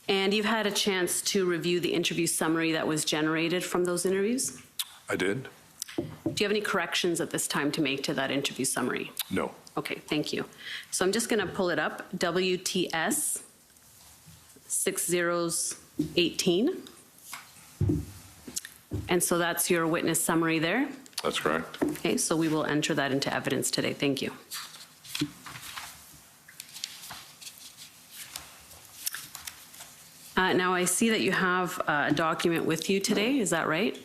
And you've had a chance to review the interview summary that was generated from those interviews? I did. Do you have any corrections at this time to make to that interview summary? No. Okay, thank you. So I'm just going to pull it up. WTS 6018. And so that's your witness summary there? That's correct. Okay, so we will enter that into evidence today. Thank you. Now I see that you have a document with you today. Is that right?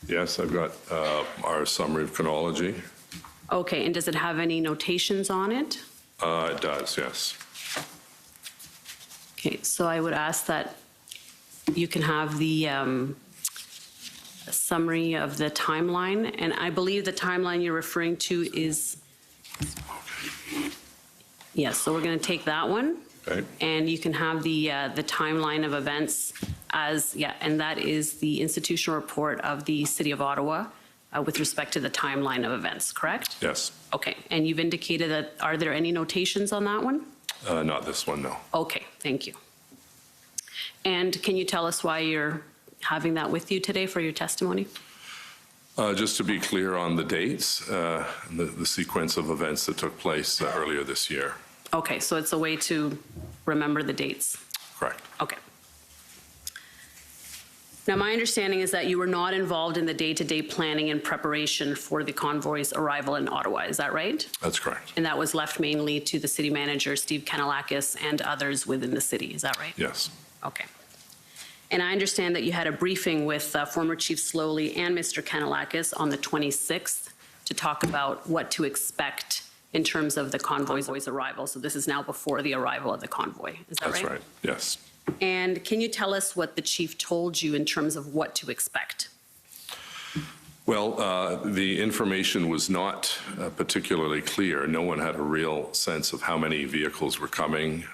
Yes, I've got our summary of chronology. Okay, and does it have any notations on it? It does, yes. Okay, so I would ask that you can have the summary of the timeline, and I believe the timeline you're referring to is, yes, so we're going to take that one. Okay. And you can have the timeline of events as, and that is the institutional report of the City of Ottawa with respect to the timeline of events, correct? Yes. Okay, and you've indicated that, are there any notations on that one? Not this one, no. Okay, thank you. And can you tell us why you're having that with you today for your testimony? Just to be clear on the dates, and the sequence of events that took place earlier this year. Okay, so it's a way to remember the dates. Correct. Okay. Now, my understanding is that you were not involved in the day-to-day planning and preparation for the convoy's arrival in Ottawa. Is that right? That's correct. And that was left mainly to the city manager, Steve Kanellakis, and others within the city. Is that right? Yes. Okay. And I understand that you had a briefing with former Chief Slowly and Mr. Kanellakis on the 26th to talk about what to expect in terms of the convoy's arrival. So this is now before the arrival of the convoy. Is that right? That's right, yes. And can you tell us what the chief told you in terms of what to expect? Well, the information was not particularly clear. No one had a real sense of how many vehicles were coming,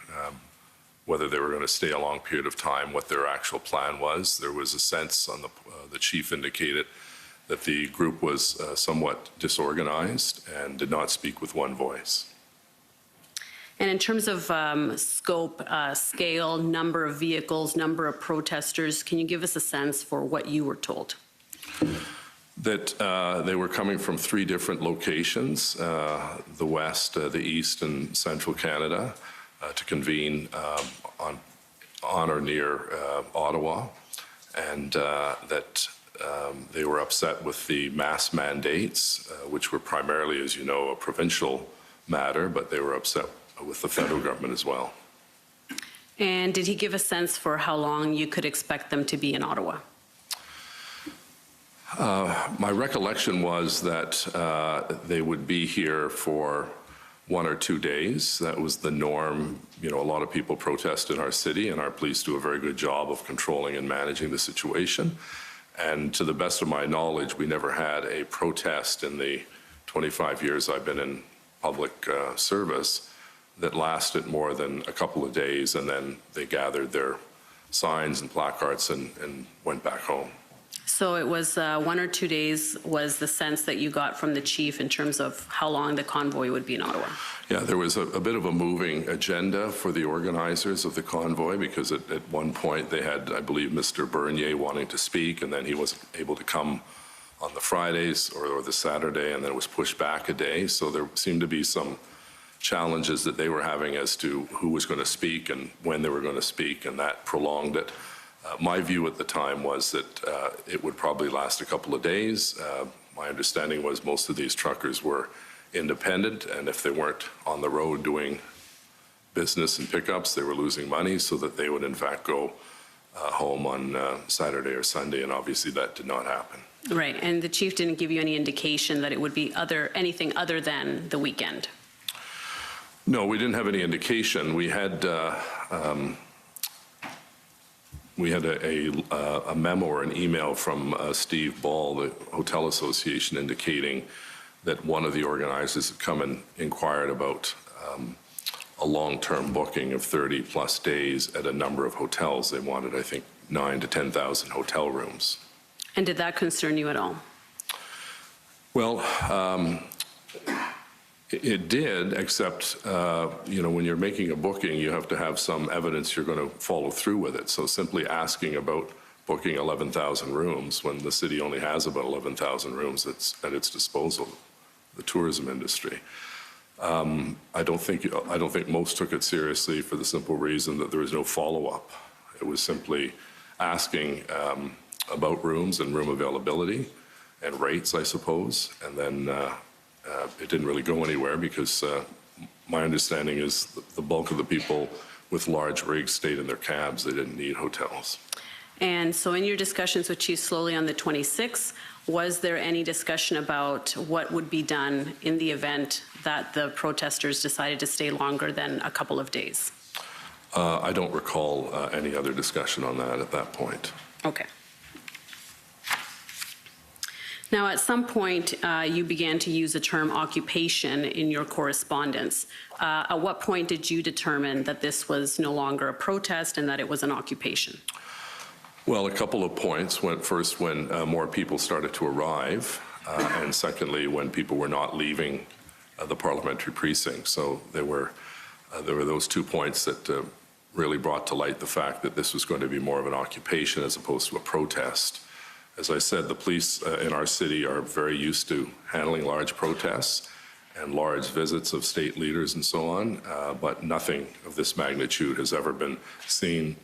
whether they were going to stay a long period of time, what their actual plan was. There was a sense on the chief indicated that the group was somewhat disorganized and did not speak with one voice. And in terms of scope, scale, number of vehicles, number of protesters, can you give us a sense for what you were told? That they were coming from 3 different locations, the West, the East, and Central Canada, to convene on or near Ottawa, and that they were upset with the mask mandates, which were primarily, as you know, a provincial matter, but they were upset with the federal government as well. And did he give a sense for how long you could expect them to be in Ottawa? My recollection was that they would be here for 1 or 2 days. That was the norm. You know, a lot of people protest in our city, and our police do a very good job of controlling and managing the situation. And to the best of my knowledge, we never had a protest in the 25 years I've been in public service that lasted more than a couple of days, and then they gathered their signs and placards and went back home. So it was 1 or 2 days was the sense that you got from the chief in terms of how long the convoy would be in Ottawa? Yeah, there was a bit of a moving agenda for the organizers of the convoy, because at one point they had, I believe, Mr. Bernier wanting to speak, and then he wasn't able to come on the Fridays or the Saturday, and then it was pushed back a day. So there seemed to be some challenges that they were having as to who was going to speak and when they were going to speak, and that prolonged it. My view at the time was that it would probably last a couple of days. My understanding was most of these truckers were independent, and if they weren't on the road doing business and pickups, they were losing money, so that they would in fact go home on Saturday or Sunday, and obviously that did not happen. Right, and the chief didn't give you any indication that it would be anything other than the weekend? No, we didn't have any indication. We had a memo or an email from Steve Ball, the Hotel Association, indicating that one of the organizers had come and inquired about a long-term booking of 30 plus days at a number of hotels. They wanted, I think, 9,000 to 10,000 hotel rooms. And did that concern you at all? Well, It did, except, when you're making a booking, you have to have some evidence you're going to follow through with it. So simply asking about booking 11,000 rooms when the city only has about 11,000 rooms at its disposal, the tourism industry. I don't think most took it seriously for the simple reason that there was no follow-up. It was simply asking about rooms and room availability and rates, I suppose, and then it didn't really go anywhere because my understanding is the bulk of the people with large rigs stayed in their cabs. They didn't need hotels. And so in your discussions with Chief Slowly on the 26th, was there any discussion about what would be done in the event that the protesters decided to stay longer than a couple of days? I don't recall any other discussion on that at that point. Okay. Now, at some point, you began to use the term occupation in your correspondence. At what point did you determine that this was no longer a protest and that it was an occupation? Well, a couple of points. First, when more people started to arrive, and secondly, when people were not leaving the parliamentary precinct. So there were those 2 points that really brought to light the fact that this was going to be more of an occupation as opposed to a protest. As I said, the police in our city are very used to handling large protests and large visits of state leaders and so on, but nothing of this magnitude has ever been seen,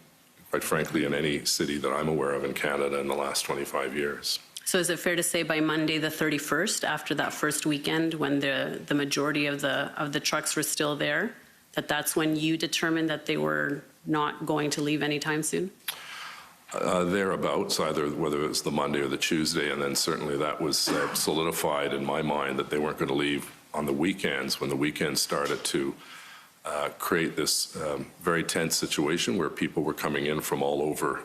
quite frankly, in any city that I'm aware of in Canada in the last 25 years. So is it fair to say by Monday the 31st, after that first weekend when the majority of the trucks were still there, that's when you determined that they were not going to leave anytime soon? Thereabouts, either whether it was the Monday or the Tuesday, and then certainly that was solidified in my mind that they weren't going to leave on the weekends when the weekends started to create this very tense situation where people were coming in from all over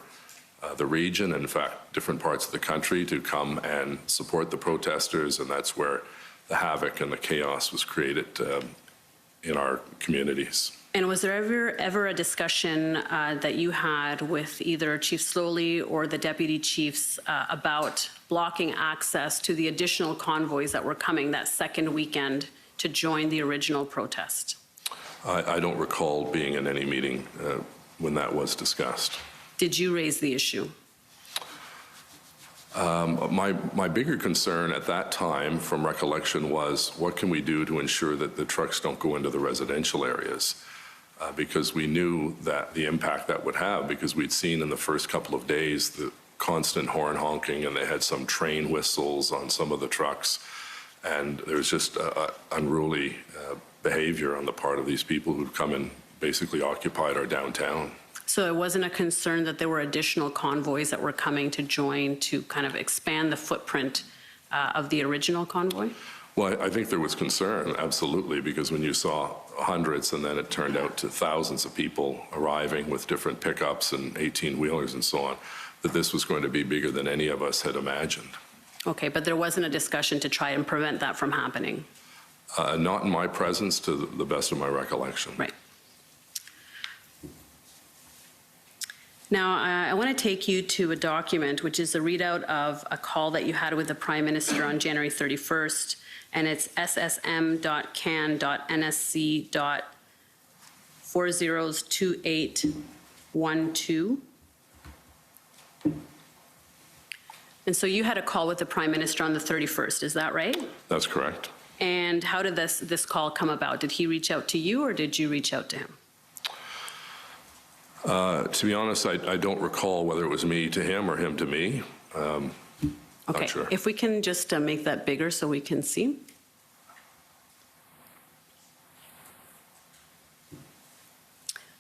the region, and in fact, different parts of the country to come and support the protesters, and that's where the havoc and the chaos was created in our communities. And was there ever a discussion that you had with either Chief Slowly or the deputy chiefs about blocking access to the additional convoys that were coming that second weekend to join the original protest? I don't recall being in any meeting when that was discussed. Did you raise the issue? My bigger concern at that time, from recollection, was what can we do to ensure that the trucks don't go into the residential areas? Because we knew that the impact that would have, because we'd seen in the first couple of days the constant horn honking, and they had some train whistles on some of the trucks, and there was just unruly behavior on the part of these people who'd come and basically occupied our downtown. So it wasn't a concern that there were additional convoys that were coming to join to kind of expand the footprint of the original convoy? Well, I think there was concern, absolutely, because when you saw hundreds and then it turned out to thousands of people arriving with different pickups and 18-wheelers and so on, that this was going to be bigger than any of us had imagined. Okay, but there wasn't a discussion to try and prevent that from happening? Not in my presence, to the best of my recollection. Right. Now, I want to take you to a document, which is a readout of a call that you had with the Prime Minister on January 31st, and it's ssm.can.nsc.402812. And so you had a call with the Prime Minister on the 31st, is that right? That's correct. And how did this call come about? Did he reach out to you or did you reach out to him? To be honest, I don't recall whether it was me to him or him to me. Okay, not sure. If we can just make that bigger so we can see.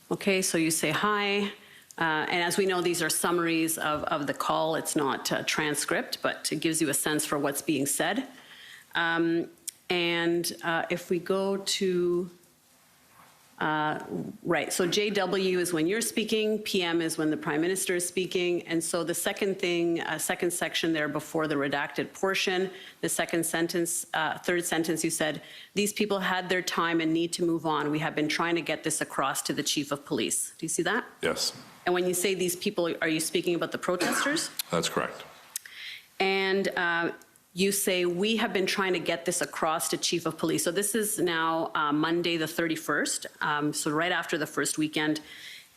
Okay, so you say hi. And as we know, these are summaries of the call. It's not a transcript, but it gives you a sense for what's being said. If we go to, right, so JW is when you're speaking, PM is when the Prime Minister is speaking, and so the second thing, second section there before the redacted portion, the second sentence, third sentence, you said, these people had their time and need to move on. We have been trying to get this across to the Chief of Police. Do you see that? Yes. And when you say these people, are you speaking about the protesters? That's correct. And you say, we have been trying to get this across to Chief of Police. So this is now Monday, the 31st, so right after the first weekend.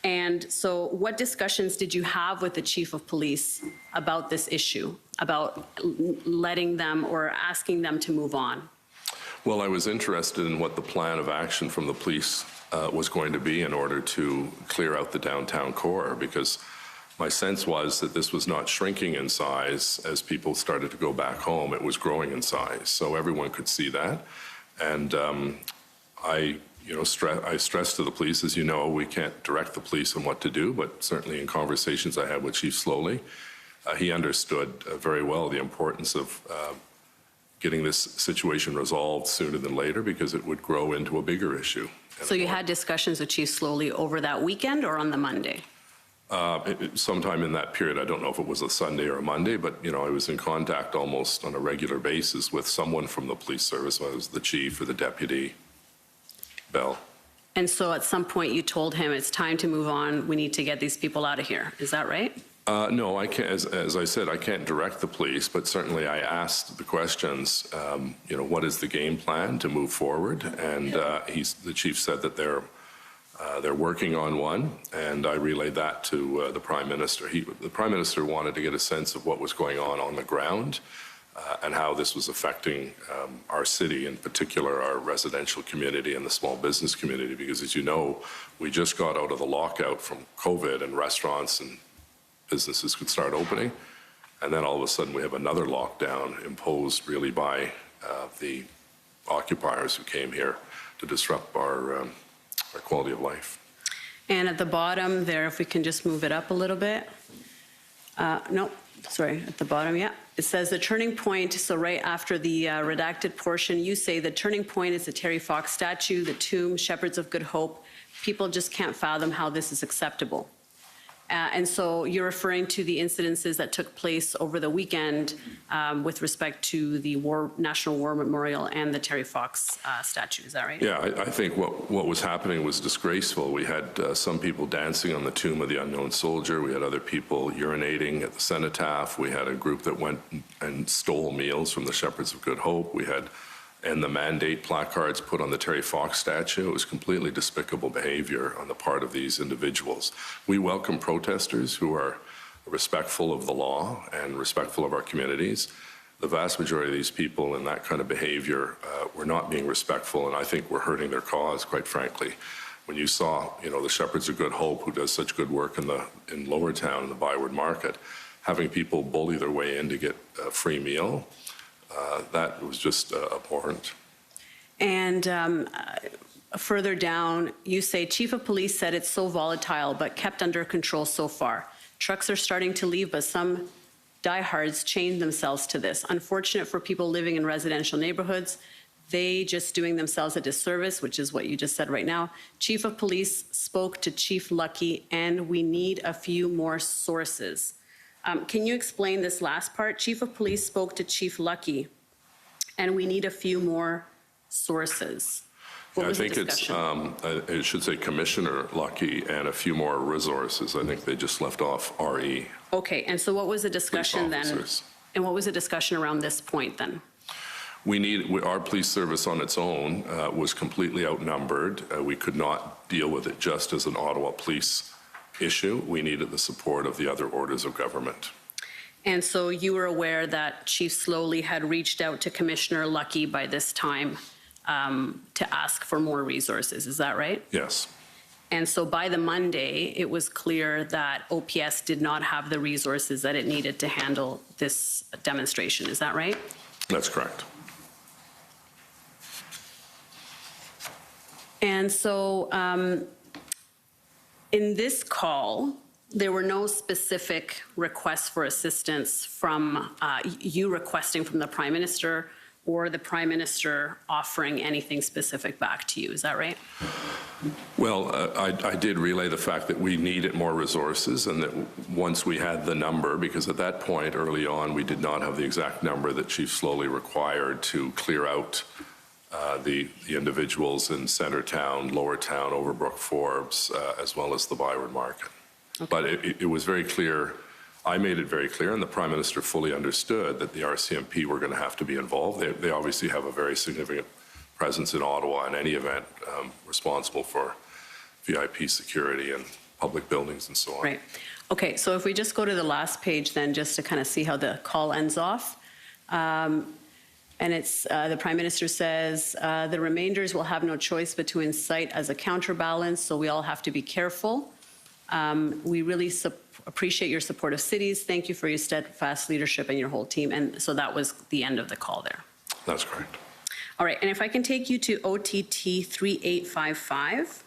And so what discussions did you have with the Chief of Police about this issue, about letting them or asking them to move on? Well, I was interested in what the plan of action from the police was going to be in order to clear out the downtown core, because my sense was that this was not shrinking in size as people started to go back home. It was growing in size, so everyone could see that. And I stressed to the police, as you know, we can't direct the police on what to do, but certainly in conversations I had with Chief Slowly, he understood very well the importance of getting this situation resolved sooner than later, because it would grow into a bigger issue. So you had discussions with Chief Slowly over that weekend or on the Monday? Sometime in that period. I don't know if it was a Sunday or a Monday, but I was in contact almost on a regular basis with someone from the police service, whether it was the chief or the deputy, Bell. And so at some point you told him it's time to move on, we need to get these people out of here. Is that right? No, I can't. As I said, I can't direct the police, but certainly I asked the questions. What is the game plan to move forward? And the chief said that they're working on one, and I relayed that to the Prime Minister. The Prime Minister wanted to get a sense of what was going on the ground and how this was affecting our city, in particular our residential community and the small business community, because as you know, we just got out of the lockout from COVID and restaurants and businesses could start opening. And then all of a sudden we have another lockdown imposed really by the occupiers who came here to disrupt our quality of life. And at the bottom there, if we can just move it up a little bit. No, sorry, at the bottom, yeah. It says the turning point, so right after the redacted portion, you say the turning point is the Terry Fox statue, the tomb, Shepherds of Good Hope. People just can't fathom how this is acceptable. And so you're referring to the incidences that took place over the weekend with respect to the National War Memorial and the Terry Fox statue, is that right? Yeah, I think what was happening was disgraceful. We had some people dancing on the tomb of the unknown soldier. We had other people urinating at the cenotaph. We had a group that went and stole meals from the Shepherds of Good Hope. We had and the mandate placards put on the Terry Fox statue. It was completely despicable behavior on the part of these individuals. We welcome protesters who are respectful of the law and respectful of our communities. The vast majority of these people in that kind of behavior were not being respectful, and I think we're hurting their cause, quite frankly. When you saw, the Shepherds of Good Hope, who does such good work in Lower Town, in the Byward Market, having people bully their way in to get a free meal, that was just abhorrent. And further down, you say, Chief of Police said it's so volatile, but kept under control so far. Trucks are starting to leave, but some diehards chain themselves to this. Unfortunate for people living in residential neighborhoods. They just doing themselves a disservice, which is what you just said right now. Chief of Police spoke to Chief Lucky, and we need a few more sources. Can you explain this last part? Chief of Police spoke to Chief Lucky, and we need a few more sources. I think it should say Commissioner Lucky and a few more resources. I think they just left off RE. Okay, and so what was the discussion then? And what was the discussion around this point then? Our police service on its own was completely outnumbered. We could not deal with it just as an Ottawa police issue. We needed the support of the other orders of government. And so you were aware that Chief Slowly had reached out to Commissioner Lucky by this time to ask for more resources, is that right? Yes. And so by the Monday, it was clear that OPS did not have the resources that it needed to handle this demonstration, is that right? That's correct. And so in this call, there were no specific requests for assistance from you requesting from the Prime Minister or the Prime Minister offering anything specific back to you. Is that right? Well, I did relay the fact that we needed more resources, and that once we had the number, because at that point early on we did not have the exact number that Chief Slowly required to clear out the individuals in Centretown, Lower Town, Overbrook, Forbes, as well as the Byward Market. Okay. But it was very clear. I made it very clear, and the Prime Minister fully understood, that the RCMP were going to have to be involved. They obviously have a very significant presence in Ottawa in any event, responsible for VIP security and public buildings and so on. Right. Okay, so if we just go to the last page then, just to kind of see how the call ends off. And it's, the Prime Minister says, the remainders will have no choice but to incite as a counterbalance, so we all have to be careful. We really appreciate your support of cities. Thank you for your steadfast leadership and your whole team. And so that was the end of the call there. That's correct. All right, and if I can take you to OTT 3855.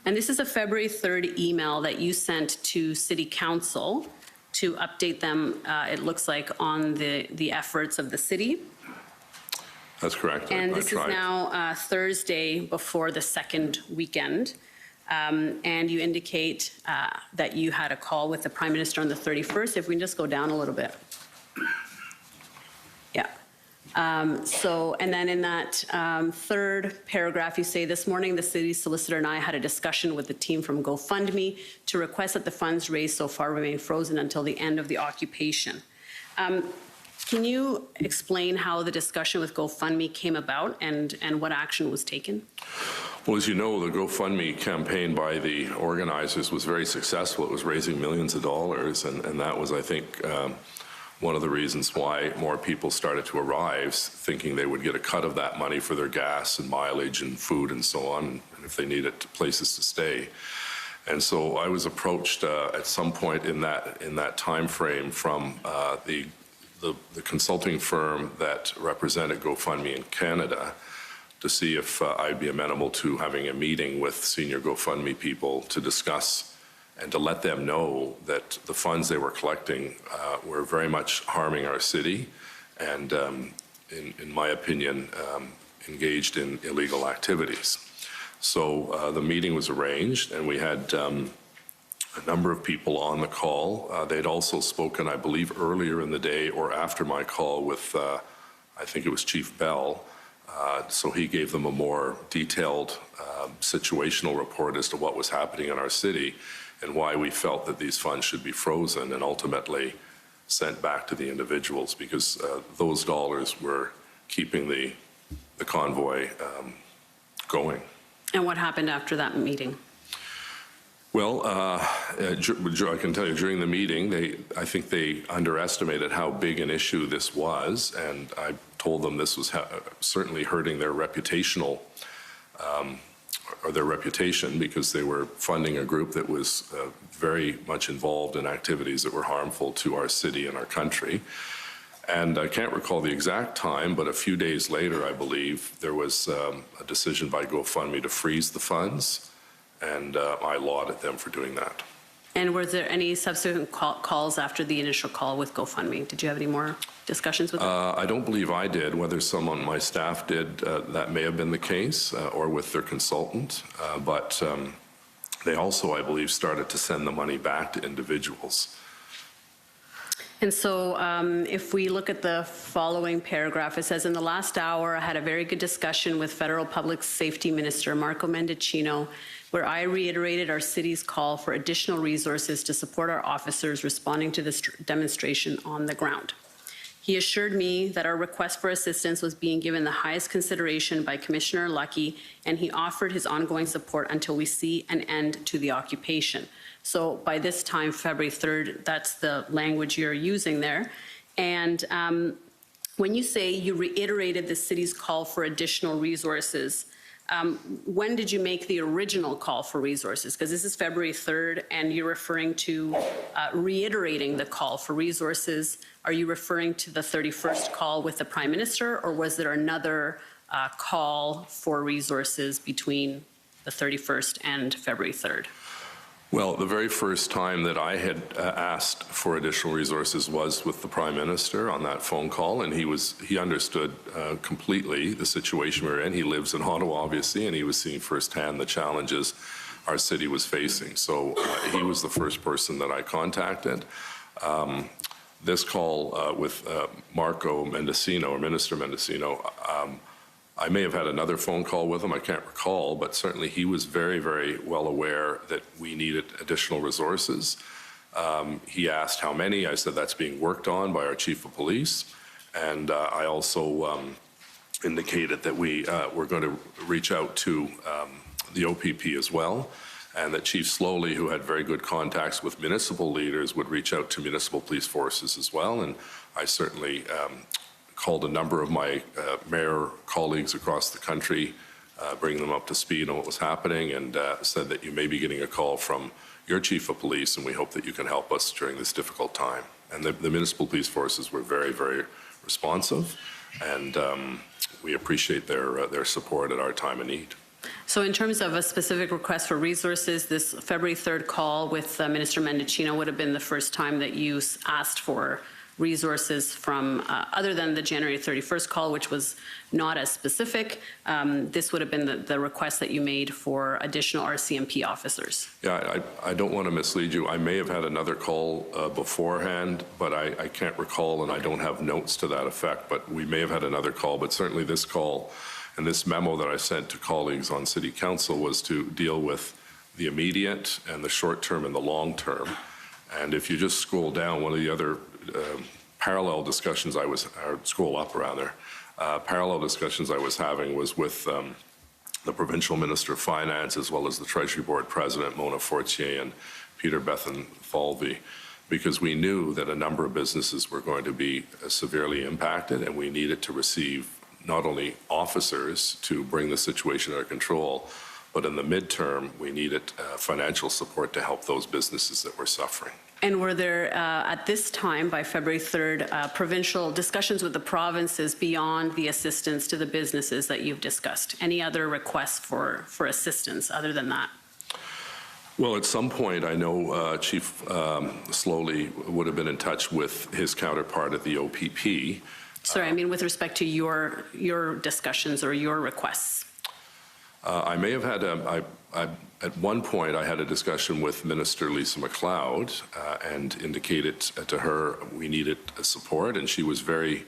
And this is a February 3rd email that you sent to City Council to update them, it looks like, on the efforts of the city. That's correct. And this is now Thursday before the second weekend. And you indicate that you had a call with the Prime Minister on the 31st. If we can just go down a little bit. Yeah. And then in that third paragraph, you say, this morning, the city solicitor and I had a discussion with the team from GoFundMe to request that the funds raised so far remain frozen until the end of the occupation. Can you explain how the discussion with GoFundMe came about and what action was taken? Well, as you know, the GoFundMe campaign by the organizers was very successful. It was raising millions of dollars, and that was, I think, one of the reasons why more people started to arrive, thinking they would get a cut of that money for their gas and mileage and food and so on, and if they needed places to stay. And so I was approached at some point in that time frame from the consulting firm that represented GoFundMe in Canada to see if I'd be amenable to having a meeting with senior GoFundMe people to discuss and to let them know that the funds they were collecting were very much harming our city and, in my opinion, engaged in illegal activities. So the meeting was arranged, and we had a number of people on the call. They'd also spoken, I believe, earlier in the day or after my call with, I think it was Chief Bell. So he gave them a more detailed situational report as to what was happening in our city and why we felt that these funds should be frozen and ultimately sent back to the individuals, because those dollars were keeping the convoy going. And what happened after that meeting? Well, I can tell you, during the meeting, I think they underestimated how big an issue this was, and I told them this was certainly hurting their reputational or their reputation, because they were funding a group that was very much involved in activities that were harmful to our city and our country. And I can't recall the exact time, but a few days later, I believe, there was a decision by GoFundMe to freeze the funds, and I lauded them for doing that. And were there any subsequent calls after the initial call with GoFundMe? Did you have any more discussions with them? I don't believe I did. Whether someone on my staff did, that may have been the case, or with their consultant. But they also, I believe, started to send the money back to individuals. And so if we look at the following paragraph, it says, in the last hour, I had a very good discussion with Federal Public Safety Minister Marco Mendicino, where I reiterated our city's call for additional resources to support our officers responding to this demonstration on the ground. He assured me that our request for assistance was being given the highest consideration by Commissioner Lucky, and he offered his ongoing support until we see an end to the occupation. So by this time, February 3rd, that's the language you're using there. And when you say you reiterated the city's call for additional resources, when did you make the original call for resources? Because this is February 3rd, and you're referring to reiterating the call for resources. Are you referring to the 31st call with the Prime Minister, or was there another call for resources between the 31st and February 3rd? Well, the very first time that I had asked for additional resources was with the Prime Minister on that phone call, and he understood completely the situation we were in. He lives in Ottawa, obviously, and he was seeing firsthand the challenges our city was facing. So he was the first person that I contacted. This call with Marco Mendicino, or Minister Mendicino, I may have had another phone call with him, I can't recall, but certainly he was very, very well aware that we needed additional resources. He asked how many. I said that's being worked on by our chief of police. And I also indicated that we're going to reach out to the OPP as well, and that Chief Slowly, who had very good contacts with municipal leaders, would reach out to municipal police forces as well. And I certainly called a number of my mayor colleagues across the country, bringing them up to speed on what was happening, and said that you may be getting a call from your chief of police, and we hope that you can help us during this difficult time. And the municipal police forces were very, very responsive, and we appreciate their support at our time of need. So in terms of a specific request for resources, this February 3rd call with Minister Mendicino would have been the first time that you asked for resources from, other than the January 31st call, which was not as specific. This would have been the request that you made for additional RCMP officers. Yeah, I don't want to mislead you. I may have had another call beforehand, but I can't recall, and I don't have notes to that effect. But we may have had another call, but certainly this call and this memo that I sent to colleagues on City Council was to deal with the immediate and the short term and the long term. And if you just scroll down, one of the other parallel discussions or scroll up rather, parallel discussions I was having was with the Provincial Minister of Finance, as well as the Treasury Board President, Mona Fortier, and Peter Bethan-Falvey, because we knew that a number of businesses were going to be severely impacted, and we needed to receive not only officers to bring the situation under control, but in the midterm, we needed financial support to help those businesses that were suffering. And were there, at this time, by February 3rd, provincial discussions with the provinces beyond the assistance to the businesses that you've discussed? Any other requests for assistance other than that? Well, at some point, I know Chief Slowly would have been in touch with his counterpart at the OPP. Sorry, I mean with respect to your discussions or your requests. I may have had at one point I had a discussion with Minister Lisa MacLeod and indicated to her we needed support, and she was very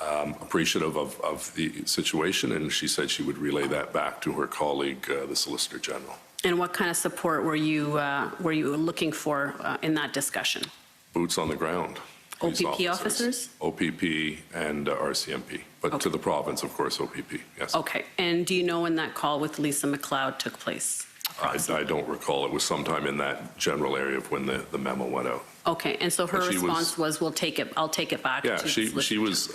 appreciative of the situation, and she said she would relay that back to her colleague, the Solicitor General. And what kind of support were you looking for in that discussion? Boots on the ground. OPP officers? OPP and RCMP, but okay. To the province, of course, OPP, yes. Okay, and do you know when that call with Lisa MacLeod took place? I don't recall. It was sometime in that general area of when the memo went out. Okay, and so her response was, "We'll take it. I'll take it back." Yeah, she was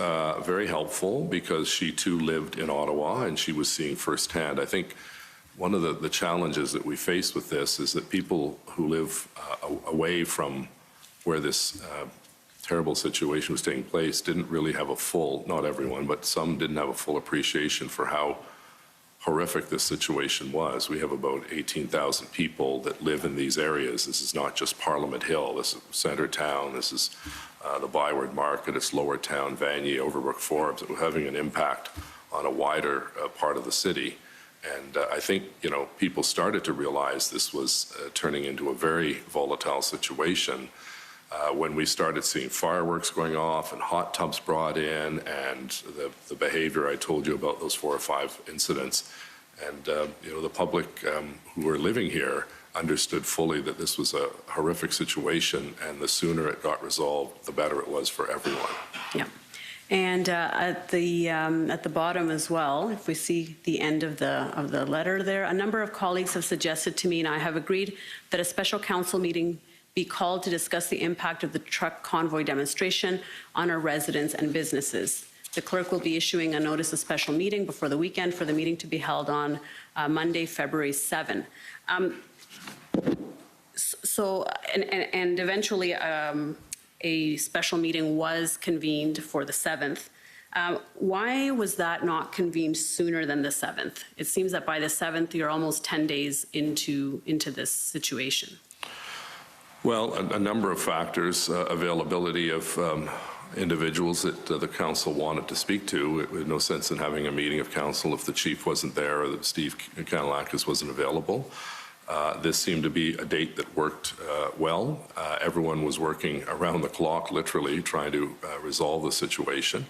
very helpful because she too lived in Ottawa and she was seeing firsthand. I think one of the challenges that we face with this is that people who live away from where this terrible situation was taking place didn't really have a full, not everyone, but some didn't have a full appreciation for how horrific this situation was. We have about 18,000 people that live in these areas. This is not just Parliament Hill. This is Centre Town. This is the Byward Market. It's Lower Town, Vanier, Overbrook Forbes. We're having an impact on a wider part of the city. And I think, people started to realize this was turning into a very volatile situation when we started seeing fireworks going off and hot tubs brought in, and the behavior I told you about, those 4 or 5 incidents. And, the public who were living here understood fully that this was a horrific situation, and the sooner it got resolved, the better it was for everyone. Yeah. And at the bottom as well, if we see the end of the letter there, a number of colleagues have suggested to me, and I have agreed, that a special council meeting be called to discuss the impact of the truck convoy demonstration on our residents and businesses. The clerk will be issuing a notice of special meeting before the weekend for the meeting to be held on Monday, February 7. And eventually a special meeting was convened for the 7th. Why was that not convened sooner than the 7th? It seems that by the 7th, you're almost 10 days into this situation. Well, a number of factors, availability of individuals that the council wanted to speak to. It was no sense in having a meeting of council if the chief wasn't there or that Steve Kanellakis wasn't available. This seemed to be a date that worked well. Everyone was working around the clock, literally, trying to resolve the situation.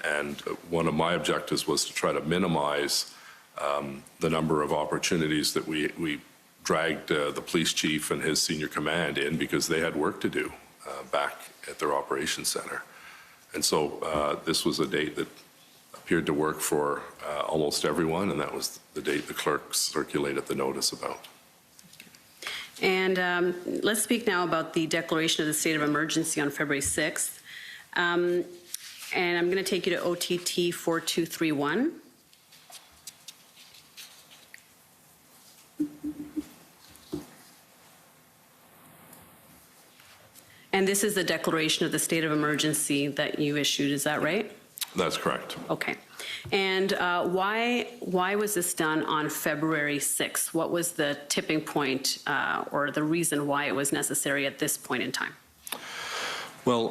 And one of my objectives was to try to minimize the number of opportunities that we dragged the police chief and his senior command in because they had work to do back at their operations center. And so this was a date that appeared to work for almost everyone, and that was the date the clerk circulated the notice about. And let's speak now about the declaration of the state of emergency on February 6th. And I'm going to take you to OTT 4231. And this is the declaration of the state of emergency that you issued, is that right? That's correct. Okay. And why was this done on February 6th? What was the tipping point or the reason why it was necessary at this point in time? Well,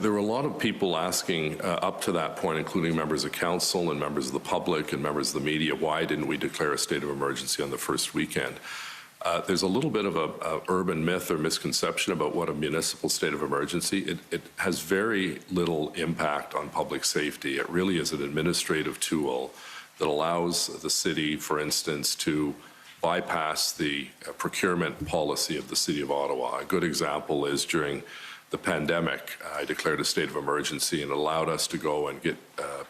there were a lot of people asking up to that point, including members of council and members of the public and members of the media, why didn't we declare a state of emergency on the first weekend? There's a little bit of a urban myth or misconception about what a municipal state of emergency. It has very little impact on public safety. It really is an administrative tool that allows the city, for instance, to bypass the procurement policy of the City of Ottawa. A good example is during the pandemic, I declared a state of emergency and allowed us to go and get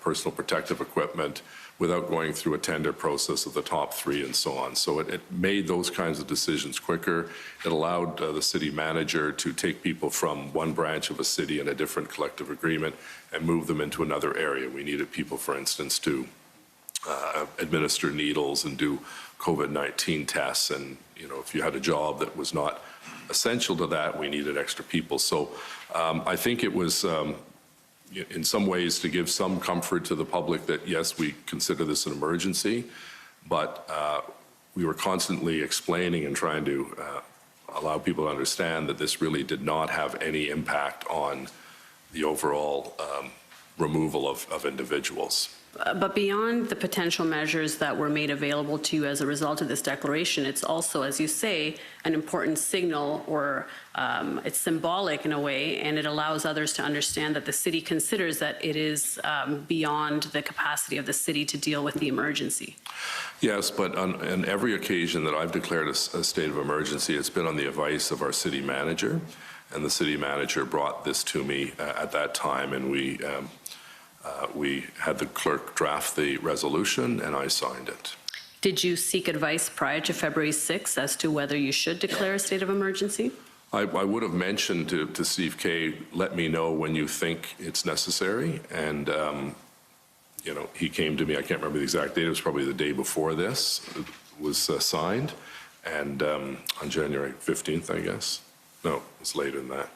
personal protective equipment without going through a tender process of the top three and so on. So it made those kinds of decisions quicker. It allowed the city manager to take people from one branch of a city in a different collective agreement and move them into another area. We needed people, for instance, to administer needles and do COVID-19 tests. And, you know, if you had a job that was not essential to that, we needed extra people. So I think it was in some ways to give some comfort to the public that, yes, we consider this an emergency, but we were constantly explaining and trying to allow people to understand that this really did not have any impact on the overall removal of individuals. But beyond the potential measures that were made available to you as a result of this declaration, it's also, as you say, an important signal, or it's symbolic in a way, and it allows others to understand that the city considers that it is beyond the capacity of the city to deal with the emergency. Yes, but on every occasion that I've declared a state of emergency, it's been on the advice of our city manager, and the city manager brought this to me at that time, and we had the clerk draft the resolution, and I signed it. Did you seek advice prior to February 6th as to whether you should declare a state of emergency? I would have mentioned to Steve Kay, let me know when you think it's necessary, and you know, he came to me, I can't remember the exact date, it was probably the day before this it was signed, and on January 15th, I guess. No, it was later than that.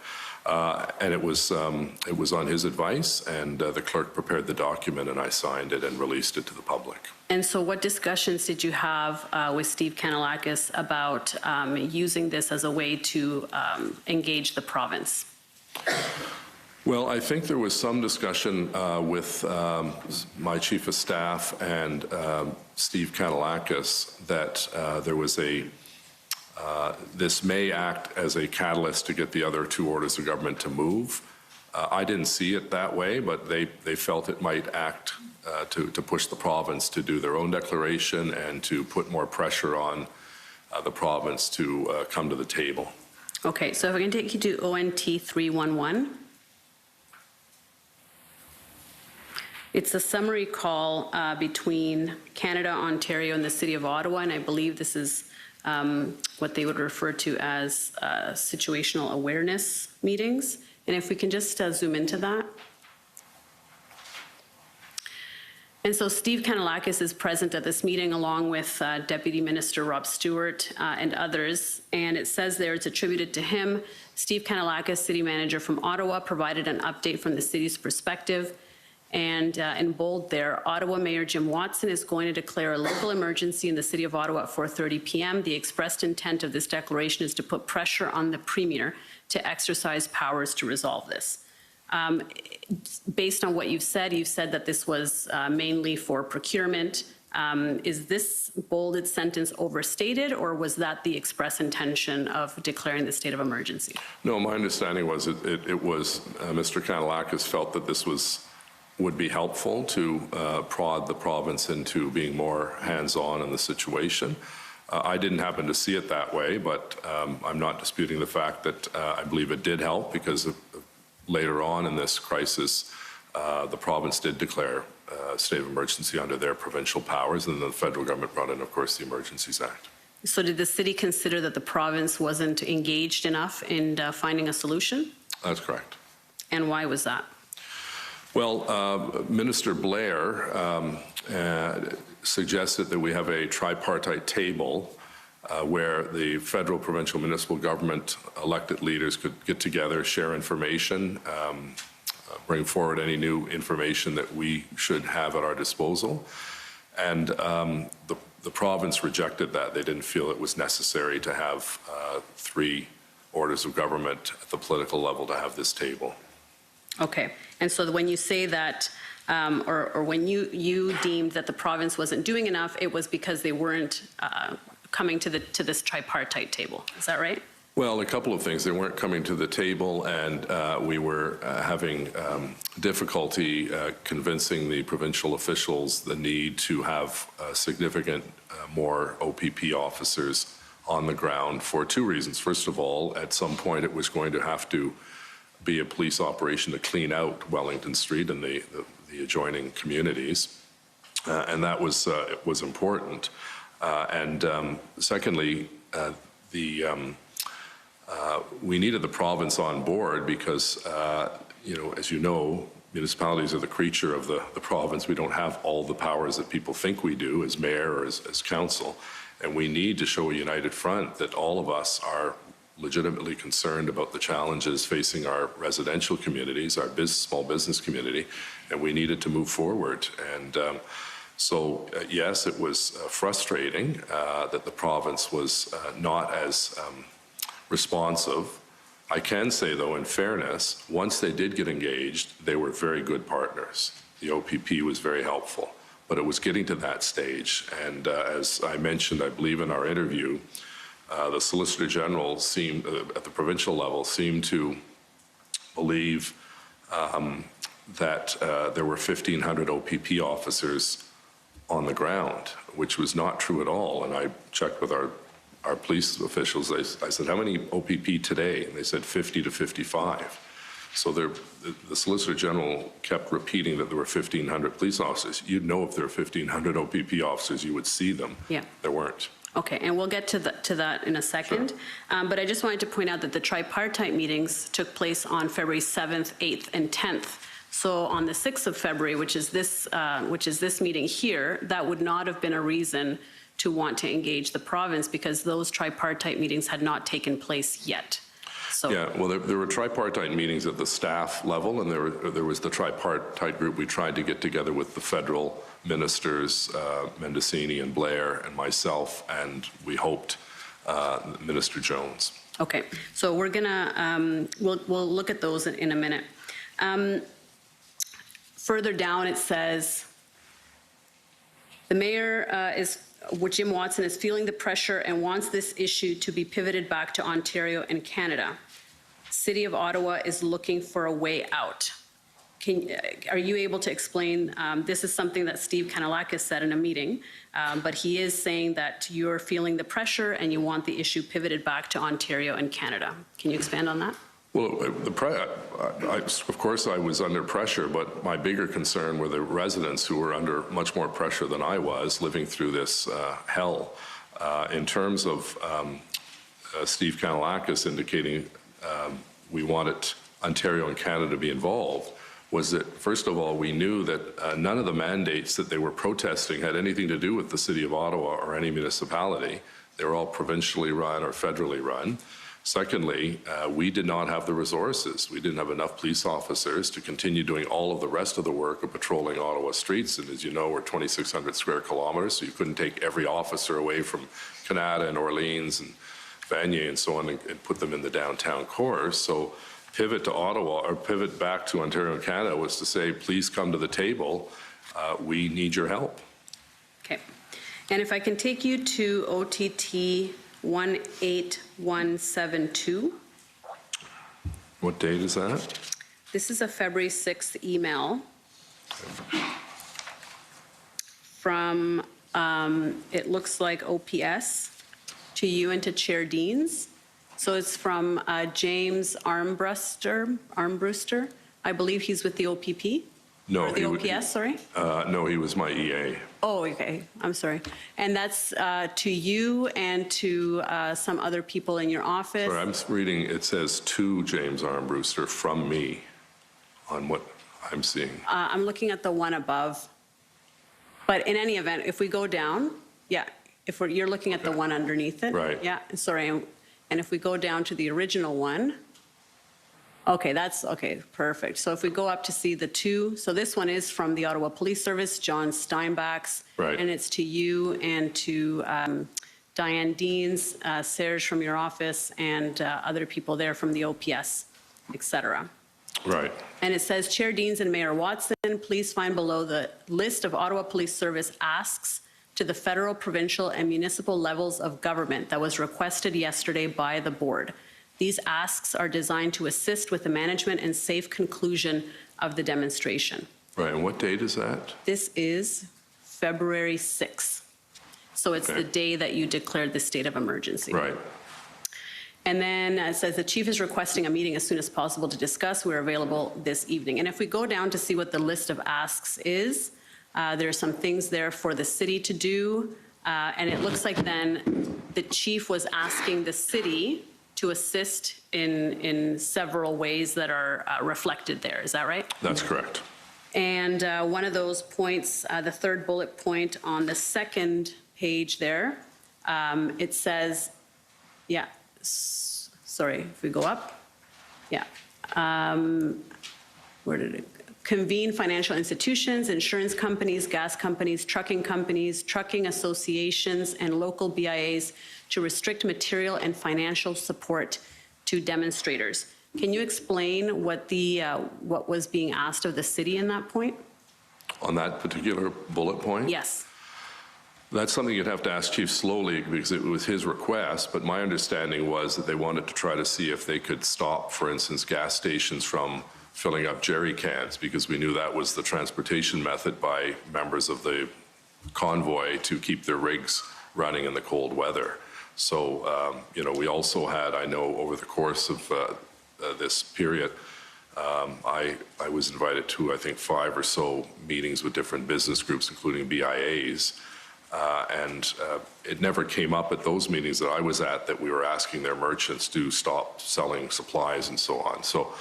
And it was on his advice, and the clerk prepared the document, and I signed it and released it to the public. And so what discussions did you have with Steve Kanellakis about using this as a way to engage the province? Well, I think there was some discussion with my chief of staff and Steve Kanellakis that there was this may act as a catalyst to get the other two orders of government to move. I didn't see it that way, but they felt it might act to push the province to do their own declaration and to put more pressure on the province to come to the table. Okay, so if I can take you to ONT 311. It's a summary call between Canada, Ontario, and the City of Ottawa, and I believe this is what they would refer to as situational awareness meetings. And if we can just zoom into that. And so Steve Kanellakis is present at this meeting along with Deputy Minister Rob Stewart and others. And it says there it's attributed to him. Steve Kanellakis, City Manager from Ottawa, provided an update from the city's perspective. And in bold there, Ottawa Mayor Jim Watson is going to declare a local emergency in the City of Ottawa at 4:30 p.m. The expressed intent of this declaration is to put pressure on the Premier to exercise powers to resolve this. Based on what you've said that this was mainly for procurement. Is this bolded sentence overstated, or was that the express intention of declaring the state of emergency? No, my understanding was it was Mr. Kanellakis felt that this would be helpful to prod the province into being more hands-on in the situation. I didn't happen to see it that way, but I'm not disputing the fact that I believe it did help because later on in this crisis, the province did declare a state of emergency under their provincial powers, and then the federal government brought in, of course, the Emergencies Act. So did the city consider that the province wasn't engaged enough in finding a solution? That's correct. And why was that? Well, Minister Blair suggested that we have a tripartite table where the federal, provincial, municipal government elected leaders could get together, share information, bring forward any new information that we should have at our disposal. And the province rejected that. They didn't feel it was necessary to have three orders of government at the political level to have this table. Okay. And so when you say that, or when you deemed that the province wasn't doing enough, it was because they weren't coming to this tripartite table. Is that right? Well, a couple of things. They weren't coming to the table, and we were having difficulty convincing the provincial officials the need to have significant more OPP officers on the ground for two reasons. First of all, at some point it was going to have to be a police operation to clean out Wellington Street and the adjoining communities, and that was important. And secondly, we needed the province on board because, as you know, municipalities are the creature of the province. We don't have all the powers that people think we do as mayor or as council. And we need to show a united front that all of us are legitimately concerned about the challenges facing our residential communities, our small business community, and we needed to move forward. And so, yes, it was frustrating that the province was not as responsive. I can say, though, in fairness, once they did get engaged, they were very good partners. The OPP was very helpful, but it was getting to that stage. And as I mentioned, I believe in our interview, the Solicitor General seemed, at the provincial level, seemed to believe that there were 1,500 OPP officers on the ground, which was not true at all. And I checked with our police officials. I said, how many OPP today? And they said 50 to 55. So the Solicitor General kept repeating that there were 1,500 police officers. You'd know if there were 1,500 OPP officers, you would see them. Yeah. There weren't. Okay, and we'll get to that in a second. Sure. But I just wanted to point out that the tripartite meetings took place on February 7th, 8th, and 10th. So on the 6th of February, which is this meeting here, that would not have been a reason to want to engage the province because those tripartite meetings had not taken place yet. So yeah, well, there were tripartite meetings at the staff level, and there was the tripartite group. We tried to get together with the federal ministers, Mendicini and Blair and myself, and we hoped Minister Jones. Okay, so we're gonna we'll look at those in a minute. Further down, it says the mayor Jim Watson is feeling the pressure and wants this issue to be pivoted back to Ontario and Canada. City of Ottawa is looking for a way out. Are you able to explain, this is something that Steve Kanellakis said in a meeting, but he is saying that you're feeling the pressure and you want the issue pivoted back to Ontario and Canada. Can you expand on that? Well, of course I was under pressure, but my bigger concern were the residents who were under much more pressure than I was living through this hell. In terms of Steve Kanellakis indicating we wanted Ontario and Canada to be involved, was that, first of all, we knew that none of the mandates that they were protesting had anything to do with the City of Ottawa or any municipality. They were all provincially run or federally run. Secondly, we did not have the resources. We didn't have enough police officers to continue doing all of the rest of the work of patrolling Ottawa streets. And as you know, we're 2,600 square kilometers, so you couldn't take every officer away from Canada and Orleans and Vanier and so on and put them in the downtown core. So pivot to Ottawa or pivot back to Ontario and Canada was to say, please come to the table. We need your help. Okay. And if I can take you to OTT 18172. What date is that? This is a February 6th email from, it looks like OPS. to you and to Chair Deans. So it's from James Armbruster. I believe he's with the OPP. No, or the OPS, sorry. No, he was my EA. Oh, okay. I'm sorry. And that's to you and to some other people in your office. Sorry, I'm reading, it says to James Armbruster from me on what I'm seeing. I'm looking at the one above. But in any event, if we go down, yeah, you're looking at the one underneath it. Right. Yeah, sorry. And if we go down to the original one, okay, okay, perfect. So if we go up to see the two, so this one is from the Ottawa Police Service, John Steinbach's. Right. And it's to you and to Diane Deans, Serge from your office, and other people there from the OPS, et cetera. Right. And it says, Chair Deans and Mayor Watson, please find below the list of Ottawa Police Service asks to the federal, provincial, and municipal levels of government that was requested yesterday by the board. These asks are designed to assist with the management and safe conclusion of the demonstration. Right, and what date is that? This is February 6th. So it's Okay. the day that you declared the state of emergency. Right. And then it says the chief is requesting a meeting as soon as possible to discuss. We're available this evening. And if we go down to see what the list of asks is, there are some things there for the city to do. And it looks like then the chief was asking the city to assist in several ways that are reflected there. Is that right? That's correct. And one of those points, the third bullet point on the second page there, it says, yeah, sorry, if we go up, yeah. Where did it go? Convene financial institutions, insurance companies, gas companies, trucking associations, and local BIAs to restrict material and financial support to demonstrators. Can you explain what was being asked of the city in that point? On that particular bullet point? Yes. That's something you'd have to ask Chief Slowly because it was his request, but my understanding was that they wanted to try to see if they could stop, for instance, gas stations from filling up jerry cans because we knew that was the transportation method by members of the convoy to keep their rigs running in the cold weather. So, we also had, I know, over the course of this period, I was invited to, I think, 5 or so meetings with different business groups, including BIAs, and it never came up at those meetings that I was at that we were asking their merchants to stop selling supplies and so on. So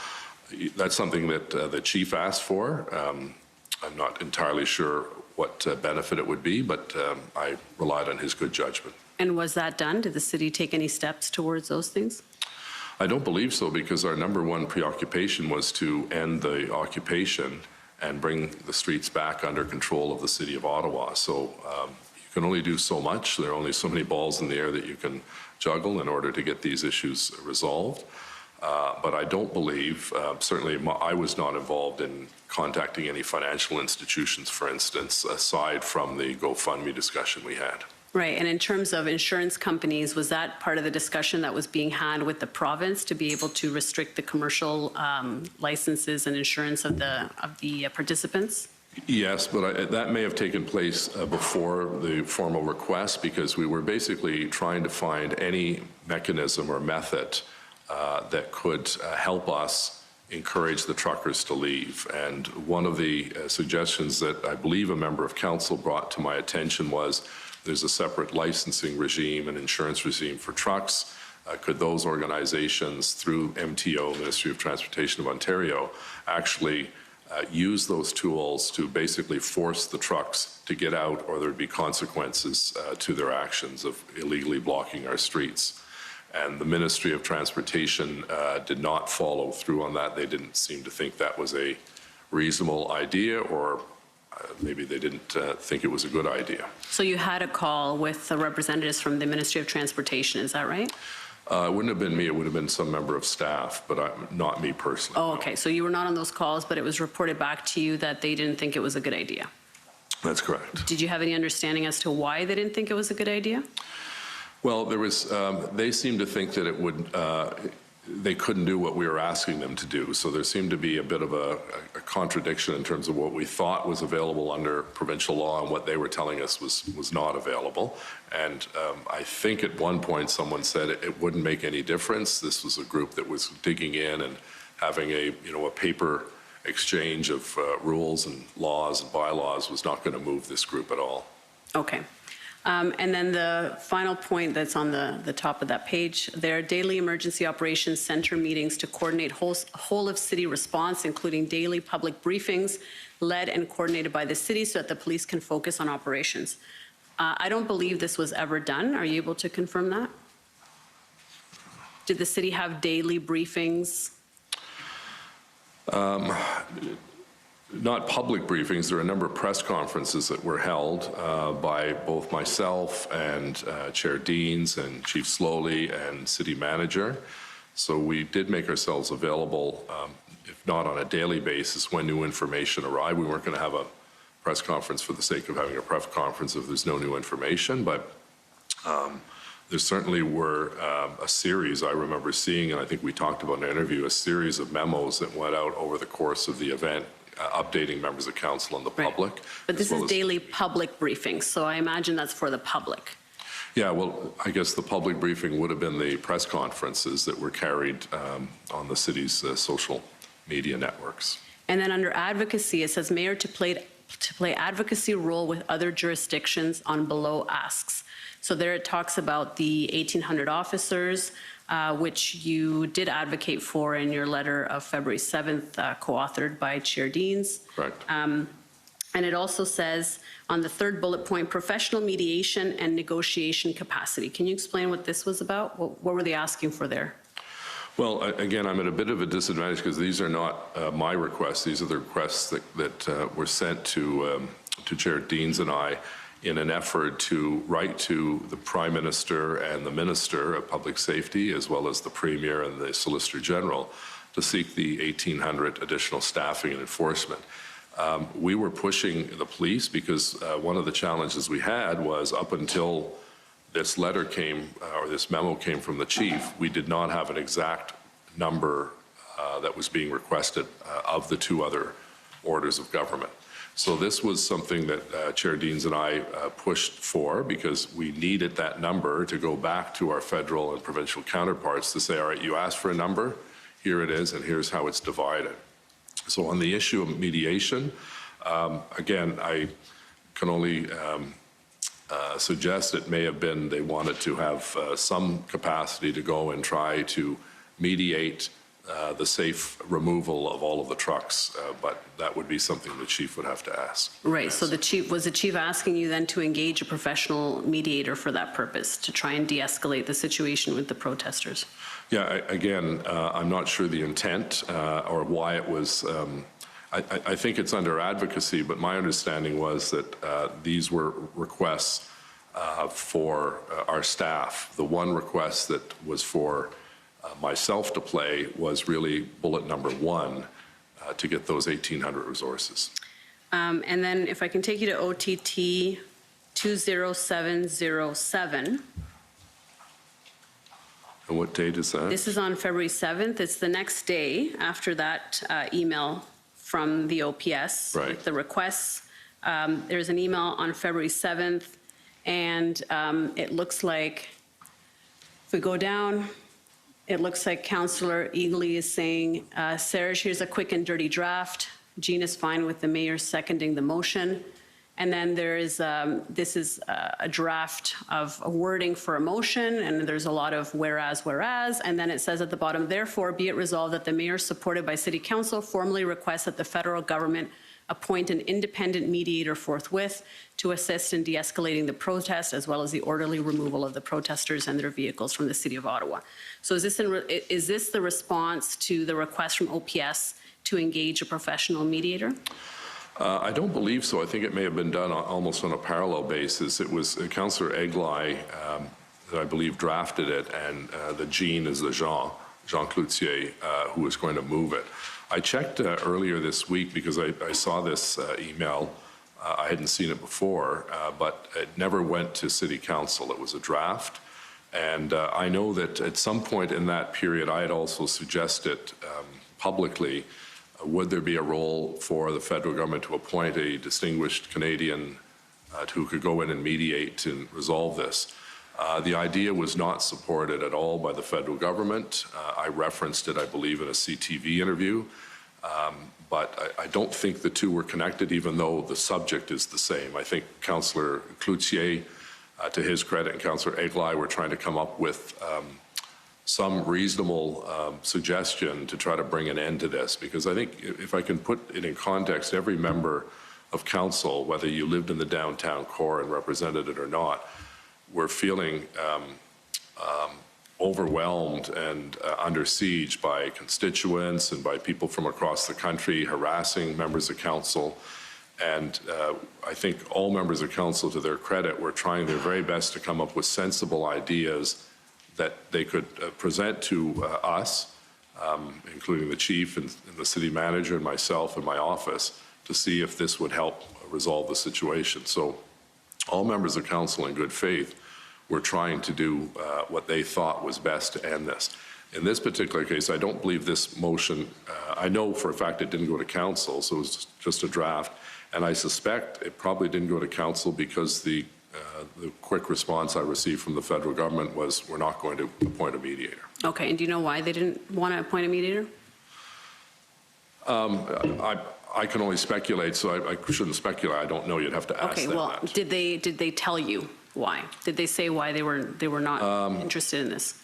that's something that the chief asked for. I'm not entirely sure what benefit it would be, but I relied on his good judgment. And was that done? Did the city take any steps towards those things? I don't believe so because our number one preoccupation was to end the occupation and bring the streets back under control of the city of Ottawa. So you can only do so much. There are only so many balls in the air that you can juggle in order to get these issues resolved. But I don't believe, certainly I was not involved in contacting any financial institutions, for instance, aside from the GoFundMe discussion we had. Right, and in terms of insurance companies, was that part of the discussion that was being had with the province to be able to restrict the commercial licenses and insurance of the participants? Yes, but that may have taken place before the formal request because we were basically trying to find any mechanism or method that could help us encourage the truckers to leave. And one of the suggestions that I believe a member of council brought to my attention was there's a separate licensing regime and insurance regime for trucks. Could those organizations through MTO, Ministry of Transportation of Ontario, actually use those tools to basically force the trucks to get out, or there'd be consequences to their actions of illegally blocking our streets. And the Ministry of Transportation did not follow through on that. They didn't seem to think that was a reasonable idea, or maybe they didn't think it was a good idea. So you had a call with the representatives from the Ministry of Transportation, is that right? It wouldn't have been me, it would have been some member of staff, but not me personally. Oh, okay, so you were not on those calls, but it was reported back to you that they didn't think it was a good idea. That's correct. Did you have any understanding as to why they didn't think it was a good idea? Well, there was, they seemed to think that it would they couldn't do what we were asking them to do. So there seemed to be a bit of a contradiction in terms of what we thought was available under provincial law and what they were telling us was not available. And I think at one point someone said it wouldn't make any difference. This was a group that was digging in and having a paper exchange of rules and laws and bylaws was not going to move this group at all. Okay. And then the final point that's on the top of that page, there are daily emergency operations center meetings to coordinate whole of city response, including daily public briefings led and coordinated by the city so that the police can focus on operations. I don't believe this was ever done. Are you able to confirm that? Did the city have daily briefings? Not public briefings. There are a number of press conferences that were held by both myself and Chair Deans and Chief Slowly and City Manager. So we did make ourselves available, if not on a daily basis, when new information arrived. We weren't going to have a press conference for the sake of having a press conference if there's no new information, but there certainly were a series I remember seeing, and I think we talked about in an interview, a series of memos that went out over the course of the event, updating members of council and the public. Right. But this is daily public briefings, so I imagine that's for the public. Yeah, well, I guess the public briefing would have been the press conferences that were carried on the city's social media networks. And then under advocacy, it says mayor to play advocacy role with other jurisdictions on below asks. So there it talks about the 1,800 officers, which you did advocate for in your letter of February 7th, co-authored by Chair Deans. Correct. And it also says on the third bullet point, professional mediation and negotiation capacity. Can you explain what this was about? What were they asking for there? Well, again, I'm at a bit of a disadvantage because these are not my requests. These are the requests that were sent to Chair Deans and I in an effort to write to the Prime Minister and the Minister of Public Safety, as well as the Premier and the Solicitor General, to seek the 1,800 additional staffing and enforcement. We were pushing the police because one of the challenges we had was up until this letter came, or this memo came from the chief, we did not have an exact number that was being requested of the two other orders of government. So this was something that Chair Deans and I pushed for because we needed that number to go back to our federal and provincial counterparts to say, all right, you asked for a number, here it is, and here's how it's divided. So on the issue of mediation, again, I can only suggest it may have been they wanted to have some capacity to go and try to mediate the safe removal of all of the trucks, but that would be something the chief would have to ask. Right, so the chief asking you then to engage a professional mediator for that purpose, to try and de-escalate the situation with the protesters? Yeah, again, I'm not sure the intent or why it was, I think it's under advocacy, but my understanding was that these were requests for our staff. The one request that was for myself to play was really bullet number 1 to get those 1,800 resources. And then if I can take you to OTT 20707. And what date is that? This is on February 7th. It's the next day after that email from the OPS. Right. With the requests. There's an email on February 7th, and it looks like, if we go down, it looks like Councillor Eagley is saying, Serge, here's a quick and dirty draft. Jean is fine with the mayor seconding the motion. And then there is, this is a draft of a wording for a motion, and there's a lot of whereas, and then it says at the bottom, therefore, be it resolved that the mayor, supported by City Council, formally requests that the federal government appoint an independent mediator forthwith to assist in de-escalating the protest, as well as the orderly removal of the protesters and their vehicles from the City of Ottawa. So is this the response to the request from OPS to engage a professional mediator? I don't believe so. I think it may have been done almost on a parallel basis. It was Councillor Egley that I believe drafted it, and the Jean is the Jean Cloutier, who was going to move it. I checked earlier this week because I saw this email. I hadn't seen it before, but it never went to City Council. It was a draft, And I know that at some point in that period, I had also suggested publicly, would there be a role for the federal government to appoint a distinguished Canadian who could go in and mediate and resolve this? The idea was not supported at all by the federal government. I referenced it, I believe, in a CTV interview. But I don't think the two were connected, even though the subject is the same. I think Councillor Cloutier, to his credit, and Councillor Eglai were trying to come up with some reasonable suggestion to try to bring an end to this. Because I think if I can put it in context, every member of council, whether you lived in the downtown core and represented it or not, were feeling overwhelmed and under siege by constituents and by people from across the country harassing members of council. And I think all members of council, to their credit, were trying their very best to come up with sensible ideas that they could present to us, including the chief and the city manager and myself and my office, to see if this would help resolve the situation. So all members of council in good faith were trying to do what they thought was best to end this. In this particular case, I don't believe this motion, I know for a fact it didn't go to council, so it was just a draft, and I suspect it probably didn't go to council because the quick response I received from the federal government was, we're not going to appoint a mediator. Okay, and do you know why they didn't want to appoint a mediator? I can only speculate, so I shouldn't speculate. I don't know. You'd have to ask them well, that. did they tell you why? Did they say why they were not interested in this?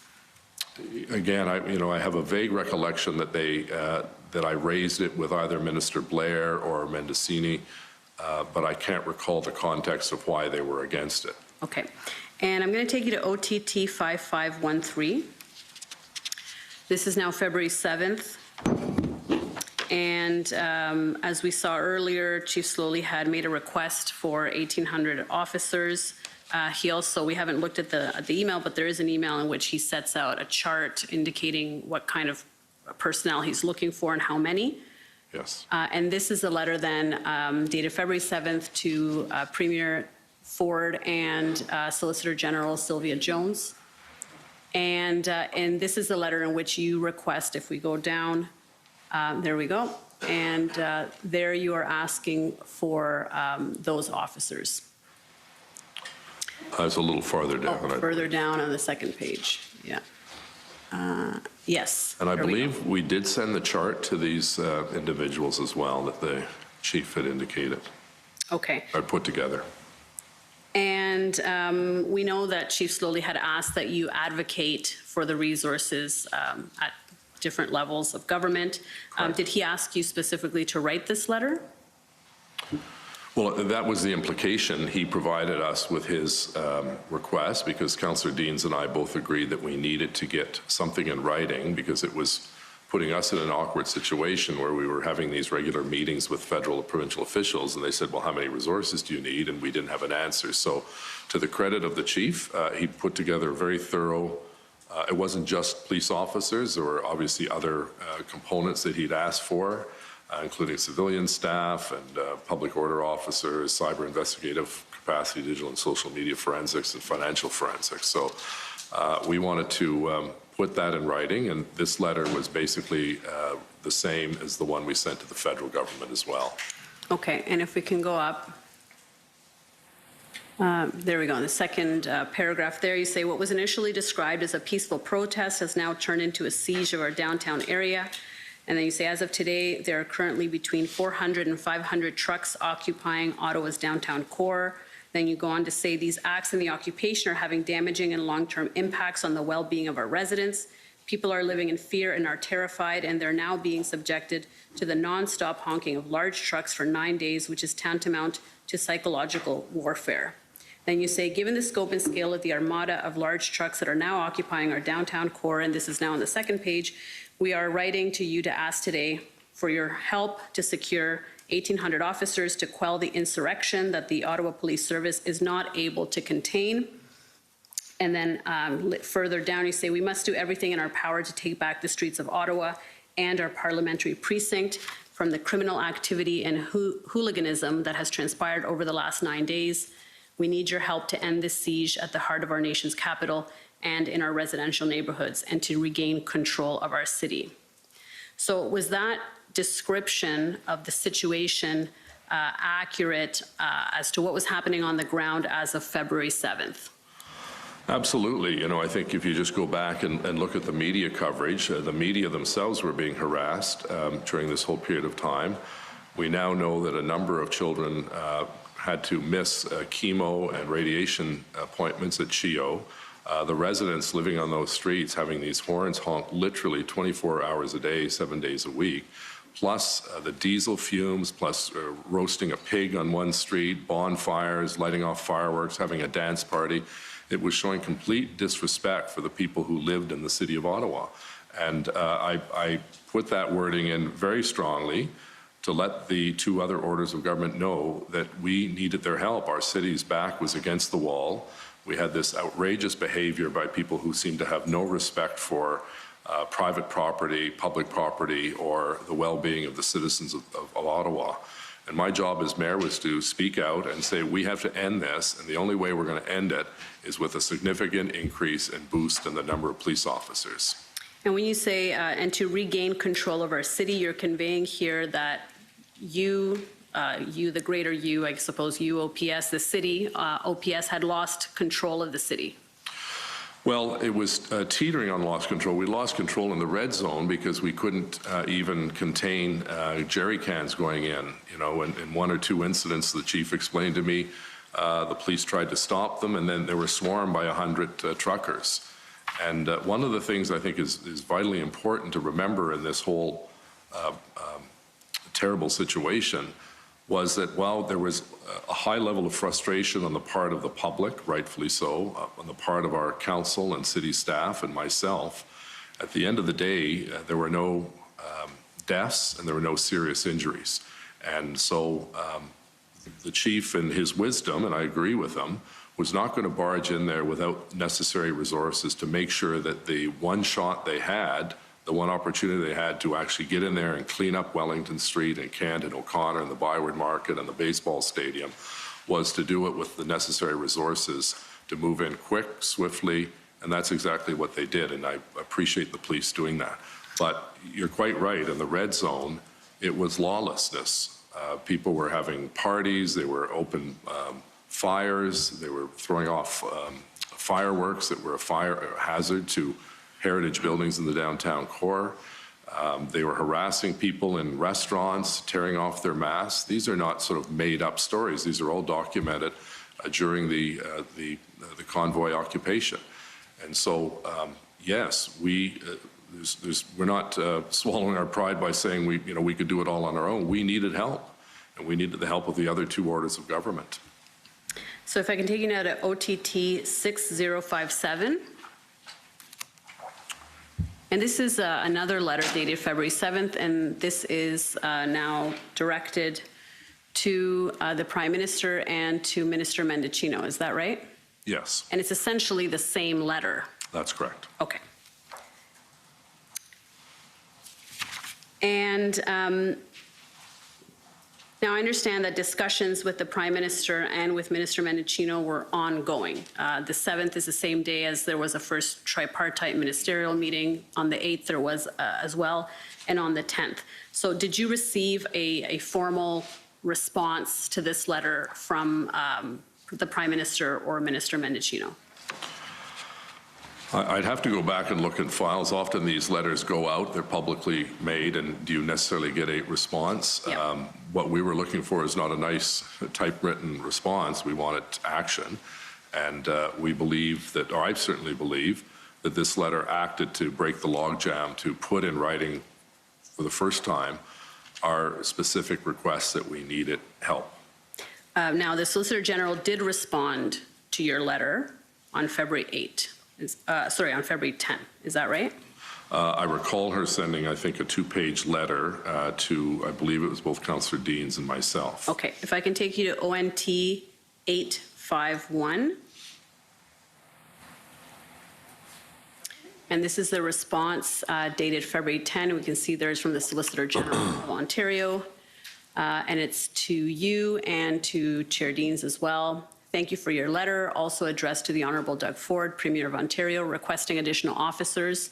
Again, I have a vague recollection that that I raised it with either Minister Blair or Mendicini, but I can't recall the context of why they were against it. Okay, and I'm going to take you to OTT 5513. This is now February 7th. And as we saw earlier, Chief Slowly had made a request for 1,800 officers. We haven't looked at the email, but there is an email in which he sets out a chart indicating what kind of personnel he's looking for and how many. Yes. And this is a letter then dated February 7th to Premier Ford and Solicitor General Sylvia Jones. And this is the letter in which you request, if we go down, there we go. And there you are asking for those officers. It's a little farther down. Further down on the second page, yeah. Yes. And I believe we did send the chart to these individuals as well that the chief had indicated. Okay. I put together. And we know that Chief Slowly had asked that you advocate for the resources at different levels of government. Did he ask you specifically to write this letter? Well, that was the implication. He provided us with his request because Councillor Deans and I both agreed that we needed to get something in writing because it was putting us in an awkward situation where we were having these regular meetings with federal and provincial officials, and they said, well, how many resources do you need? And we didn't have an answer. So to the credit of the chief, he put together a very thorough, it wasn't just police officers. There were obviously other components that he'd asked for, including civilian staff and public order officers, cyber investigative capacity, digital and social media forensics, and financial forensics. So we wanted to put that in writing, and this letter was basically the same as the one we sent to the federal government as well. Okay, and if we can go up. There we go. In the second paragraph there, you say, what was initially described as a peaceful protest has now turned into a siege of our downtown area. And then you say, as of today, there are currently between 400 and 500 trucks occupying Ottawa's downtown core. Then you go on to say, these acts and the occupation are having damaging and long-term impacts on the well-being of our residents. People are living in fear and are terrified, and they're now being subjected to the non-stop honking of large trucks for 9 days, which is tantamount to psychological warfare. Then you say, given the scope and scale of the armada of large trucks that are now occupying our downtown core, and this is now on the second page, we are writing to you to ask today for your help to secure 1,800 officers to quell the insurrection that the Ottawa Police Service is not able to contain. And then further down, you say, we must do everything in our power to take back the streets of Ottawa and our parliamentary precinct from the criminal activity and hooliganism that has transpired over the last 9 days. We need your help to end this siege at the heart of our nation's capital and in our residential neighborhoods, and to regain control of our city. So was that description of the situation accurate as to what was happening on the ground as of February 7th? Absolutely. You know, I think if you just go back and look at the media coverage, the media themselves were being harassed during this whole period of time. We now know that a number of children had to miss chemo and radiation appointments at CHEO. The residents living on those streets having these horns honk literally 24 hours a day, 7 days a week, plus the diesel fumes, plus roasting a pig on one street, bonfires, lighting off fireworks, having a dance party. It was showing complete disrespect for the people who lived in the city of Ottawa. And I put that wording in very strongly to let the two other orders of government know that we needed their help. Our city's back was against the wall. We had this outrageous behavior by people who seemed to have no respect for private property, public property, or the well-being of the citizens of Ottawa. And my job as mayor was to speak out and say, we have to end this, and the only way we're going to end it is with a significant increase and boost in the number of police officers. And when you say, and to regain control of our city, you're conveying here that you, the greater you, I suppose you, OPS, the city, OPS had lost control of the city. Well, it was teetering on lost control. We lost control in the red zone because we couldn't even contain jerry cans going in. You know, in one or two incidents, the chief explained to me, the police tried to stop them, and then they were swarmed by 100 truckers. And one of the things I think is vitally important to remember in this whole terrible situation was that while there was a high level of frustration on the part of the public, rightfully so, on the part of our council and city staff and myself, at the end of the day, there were no deaths and there were no serious injuries. And so the chief, in his wisdom, and I agree with him, was not going to barge in there without necessary resources to make sure that the one shot they had, the one opportunity they had to actually get in there and clean up Wellington Street and Camden O'Connor and the Byward Market and the baseball stadium, was to do it with the necessary resources to move in quick, swiftly, and that's exactly what they did, and I appreciate the police doing that. But you're quite right, in the red zone, it was lawlessness. People were having parties, they were open fires, they were throwing off fireworks that were a fire hazard to heritage buildings in the downtown core. They were harassing people in restaurants, tearing off their masks. These are not sort of made up stories. These are all documented during the convoy occupation. And so, yes, we're not swallowing our pride by saying we could do it all on our own. We needed help, and we needed the help of the other two orders of government. So if I can take you now to OTT 6057. And this is another letter dated February 7th, and this is now directed to the Prime Minister and to Minister Mendicino. Is that right? Yes. And it's essentially the same letter. That's correct. Okay. And now I understand that discussions with the Prime Minister and with Minister Mendicino were ongoing. The 7th is the same day as there was a first tripartite ministerial meeting. On the 8th there was as well, and on the 10th. So did you receive a formal response to this letter from the Prime Minister or Minister Mendicino? I'd have to go back and look at files. Often these letters go out, they're publicly made, and do you necessarily get a response? Yeah. What we were looking for is not a nice typewritten response. We wanted action. And we believe that, or I certainly believe, that this letter acted to break the logjam, to put in writing for the first time our specific requests that we needed help. Now, the Solicitor General did respond to your letter on February 8th. On February 10th. Is that right? I recall her sending, I think, a 2-page letter to, I believe it was both Councillor Deans and myself. Okay. If I can take you to ONT 851. And this is the response dated February 10. We can see there's from the Solicitor General of Ontario. And it's to you and to Chair Deans as well. Thank you for your letter, also addressed to the Honourable Doug Ford, Premier of Ontario, requesting additional officers.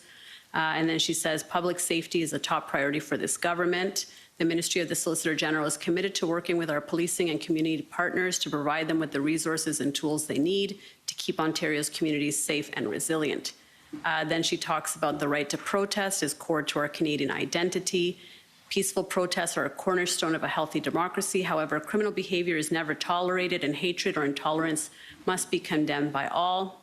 And then she says, public safety is a top priority for this government. The Ministry of the Solicitor General is committed to working with our policing and community partners to provide them with the resources and tools they need to keep Ontario's communities safe and resilient. Then she talks about the right to protest is core to our Canadian identity. Peaceful protests are a cornerstone of a healthy democracy. However, criminal behavior is never tolerated, and hatred or intolerance must be condemned by all.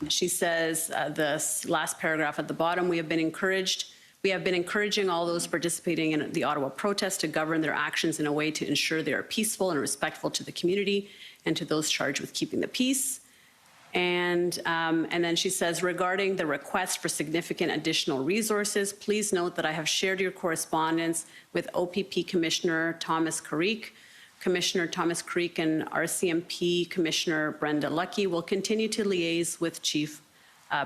She says, this last paragraph at the bottom, we have been encouraging all those participating in the Ottawa protest to govern their actions in a way to ensure they are peaceful and respectful to the community and to those charged with keeping the peace. And then she says, regarding the request for significant additional resources, please note that I have shared your correspondence with OPP Commissioner Thomas Carrick. Commissioner Thomas Carrick and RCMP Commissioner Brenda Lucky will continue to liaise with Chief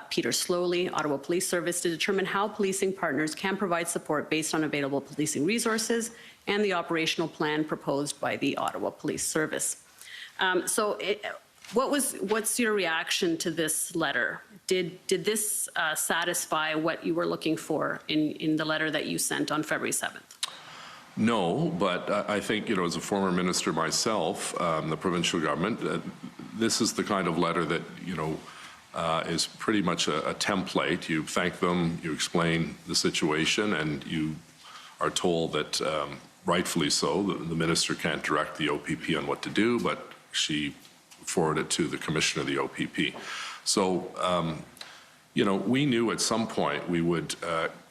Peter Slowly, Ottawa Police Service, to determine how policing partners can provide support based on available policing resources and the operational plan proposed by the Ottawa Police Service. What's your reaction to this letter? Did this satisfy what you were looking for in the letter that you sent on February 7th? No, but I think, as a former minister myself, the provincial government, this is the kind of letter that, is pretty much a template. You thank them, you explain the situation, and you are told that, rightfully so, the minister can't direct the OPP on what to do, but she forwarded to the commissioner of the OPP. So, we knew at some point we would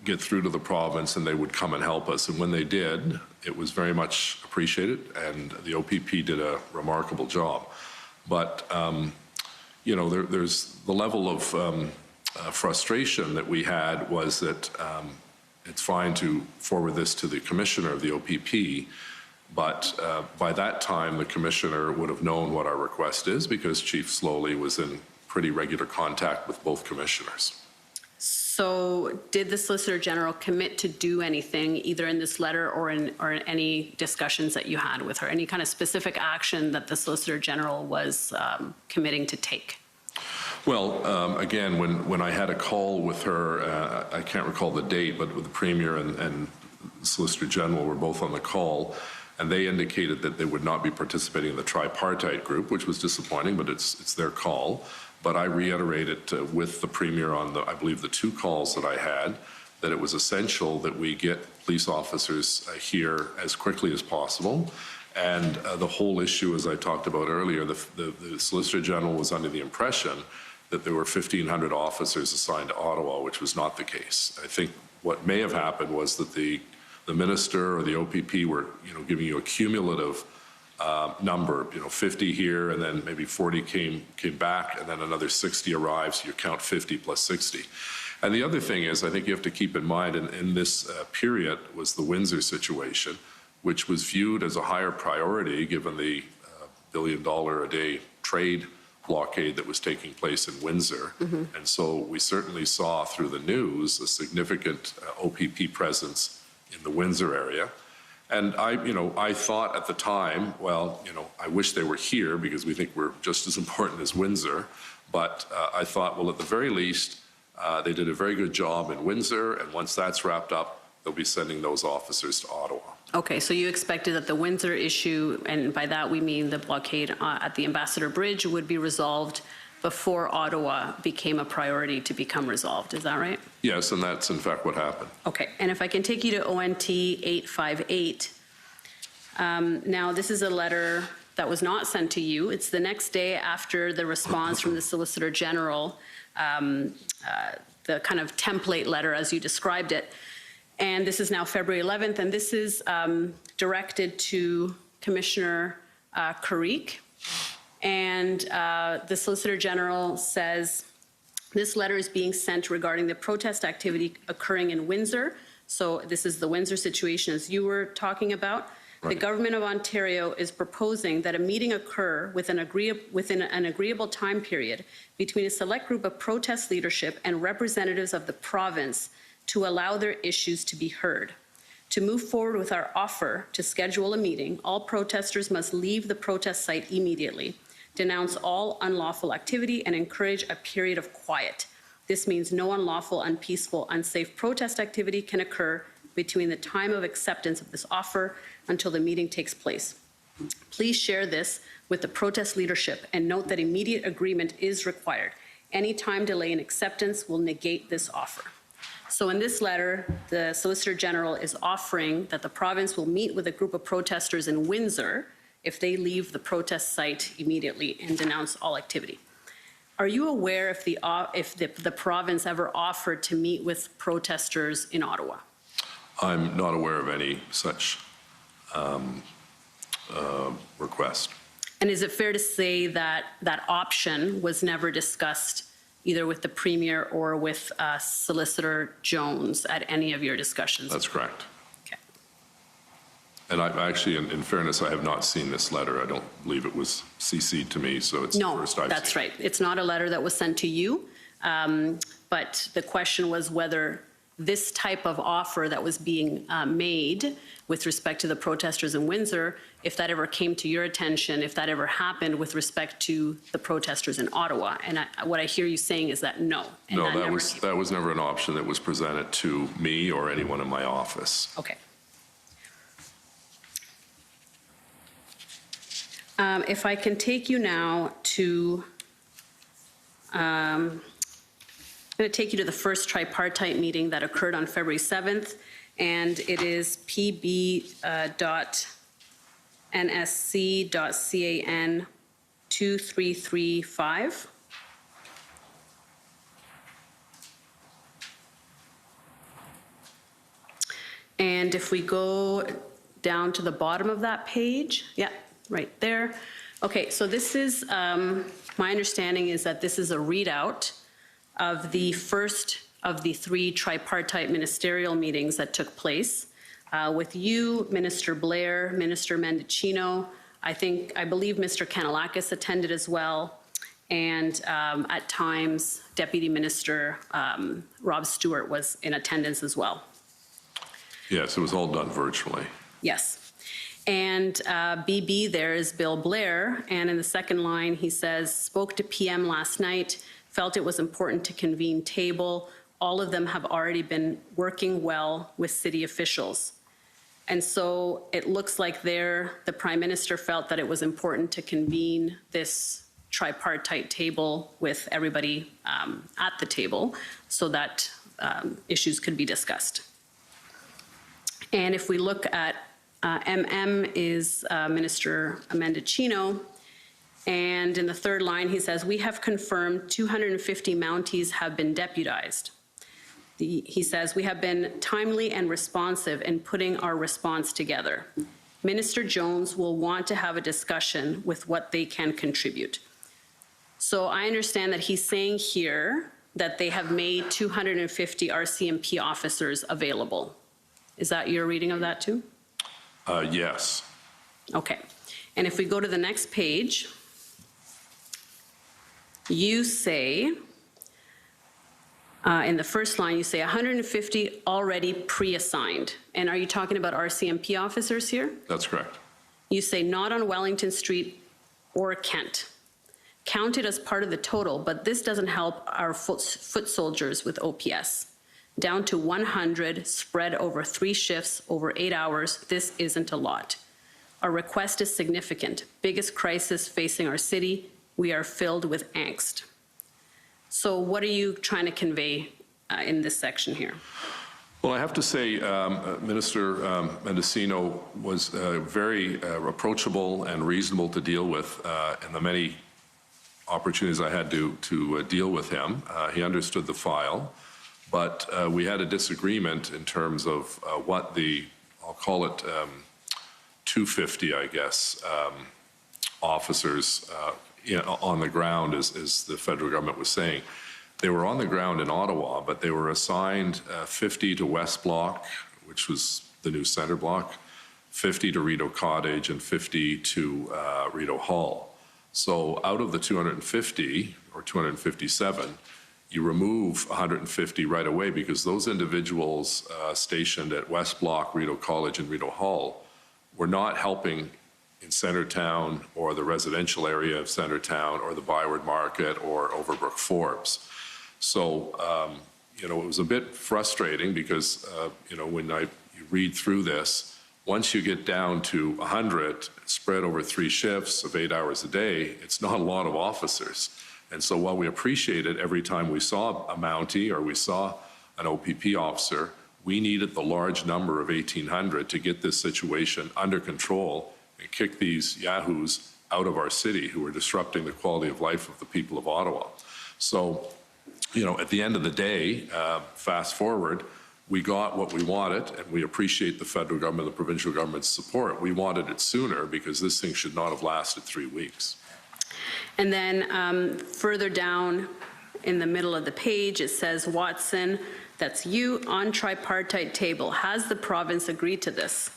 get through to the province and they would come and help us. And when they did, it was very much appreciated, and the OPP did a remarkable job. But, there's the level of frustration that we had was that it's fine to forward this to the commissioner of the OPP, but by that time, the commissioner would have known what our request is, because Chief Slowly was in pretty regular contact with both commissioners. So did the Solicitor General commit to do anything, either in this letter or in any discussions that you had with her? Any kind of specific action that the Solicitor General was committing to take? Well, again, when I had a call with her, I can't recall the date, but with the Premier and Solicitor General were both on the call, and they indicated that they would not be participating in the Tripartite group, which was disappointing, but it's their call. But I reiterated with the Premier on I believe the 2 calls that I had, that it was essential that we get police officers here as quickly as possible. And the whole issue, as I talked about earlier, the Solicitor General was under the impression that there were 1,500 officers assigned to Ottawa, which was not the case. I think what may have happened was that the minister or the OPP were, giving you a cumulative number, 50 here, and then maybe 40 came back, and then another 60 arrives. You count 50 plus 60. And the other thing is, I think you have to keep in mind, in this period was the Windsor situation, which was viewed as a higher priority given the $1 billion a day trade blockade that was taking place in Windsor. Mm-hmm. And so we certainly saw through the news a significant OPP presence in the Windsor area. And I thought at the time, well, I wish they were here because we think we're just as important as Windsor. But I thought, well, at the very least, they did a very good job in Windsor. And once that's wrapped up, they'll be sending those officers to Ottawa. Okay, so you expected that the Windsor issue, and by that we mean the blockade at the Ambassador Bridge, would be resolved before Ottawa became a priority to become resolved. Is that right? Yes, and that's in fact what happened. Okay, and if I can take you to ONT 858. Now, this is a letter that was not sent to you. It's the next day after the response from the Solicitor General, the kind of template letter as you described it. And this is now February 11th, and this is directed to Commissioner Carrick. And the Solicitor General says, this letter is being sent regarding the protest activity occurring in Windsor. So this is the Windsor situation as you were talking about. Right. The Government of Ontario is proposing that a meeting occur within an agreeable time period between a select group of protest leadership and representatives of the province to allow their issues to be heard. To move forward with our offer to schedule a meeting, all protesters must leave the protest site immediately, denounce all unlawful activity, and encourage a period of quiet. This means no unlawful, unpeaceful, unsafe protest activity can occur between the time of acceptance of this offer until the meeting takes place. Please share this with the protest leadership and note that immediate agreement is required. Any time delay in acceptance will negate this offer. So in this letter, the Solicitor General is offering that the province will meet with a group of protesters in Windsor if they leave the protest site immediately and denounce all activity. Are you aware if the province ever offered to meet with protesters in Ottawa? I'm not aware of any such request. And is it fair to say that that option was never discussed either with the Premier or with Solicitor Jones at any of your discussions? That's correct. Okay. And I actually, in fairness, I have not seen this letter. I don't believe it was CC'd to me, so it's the first I've seen. No, that's right. It's not a letter that was sent to you, but the question was whether this type of offer that was being made with respect to the protesters in Windsor, if that ever came to your attention, if that ever happened with respect to the protesters in Ottawa. And what I hear you saying is that no. No, that was never an option that was presented to me or anyone in my office. Okay. If I can take you now to, I'm going to take you to the first tripartite meeting that occurred on February 7th, and it is pb.nsc.can 2335. And if we go down to the bottom of that page, yeah, right there. Okay, so this is, my understanding is that this is a readout of the first of the 3 tripartite ministerial meetings that took place with you, Minister Blair, Minister Mendicino. I believe Mr. Kanellakis attended as well, and at times Deputy Minister Rob Stewart was in attendance as well. Yes, it was all done virtually. Yes. And BB there is Bill Blair, and in the second line he says, spoke to PM last night, felt it was important to convene table. All of them have already been working well with city officials. And so it looks like there, the Prime Minister felt that it was important to convene this tripartite table with everybody at the table so that issues could be discussed. And if we look at MM is Minister Mendicino, and in the third line, he says, we have confirmed 250 Mounties have been deputized. He says, we have been timely and responsive in putting our response together. Minister Jones will want to have a discussion with what they can contribute. So I understand that he's saying here that they have made 250 RCMP officers available. Is that your reading of that too? Yes. Okay. And if we go to the next page, you say, in the first line, you say 150 already pre-assigned. And are you talking about RCMP officers here? That's correct. You say not on Wellington Street or Kent. Counted as part of the total, but this doesn't help our foot soldiers with OPS. Down to 100 spread over 3 shifts over 8 hours, this isn't a lot. Our request is significant. Biggest crisis facing our city. We are filled with angst. So what are you trying to convey in this section here? Well, I have to say, Minister Mendicino was very approachable and reasonable to deal with in the many opportunities I had to deal with him. He understood the file, but we had a disagreement in terms of what the, I'll call it 250, I guess, officers on the ground, as the federal government was saying. They were on the ground in Ottawa, but they were assigned 50 to West Block, which was the new center block, 50 to Rideau Cottage, and 50 to Rideau Hall. So out of the 250 or 257, you remove 150 right away because those individuals stationed at West Block, Rideau College, and Rideau Hall were not helping in Centertown or the residential area of Centertown or the Byward Market or Overbrook Forbes. So, you know, it was a bit frustrating because, you know, when you read through this, once you get down to 100 spread over 3 shifts of 8 hours a day, it's not a lot of officers. And so while we appreciate it every time we saw a Mountie or we saw an OPP officer, we needed the large number of 1,800 to get this situation under control and kick these yahoos out of our city who are disrupting the quality of life of the people of Ottawa. So, you know, at the end of the day, fast forward, we got what we wanted, and we appreciate the federal government, the provincial government's support. We wanted it sooner because this thing should not have lasted 3 weeks. And then further down in the middle of the page, it says, Watson, that's you, on tripartite table. Has the province agreed to this?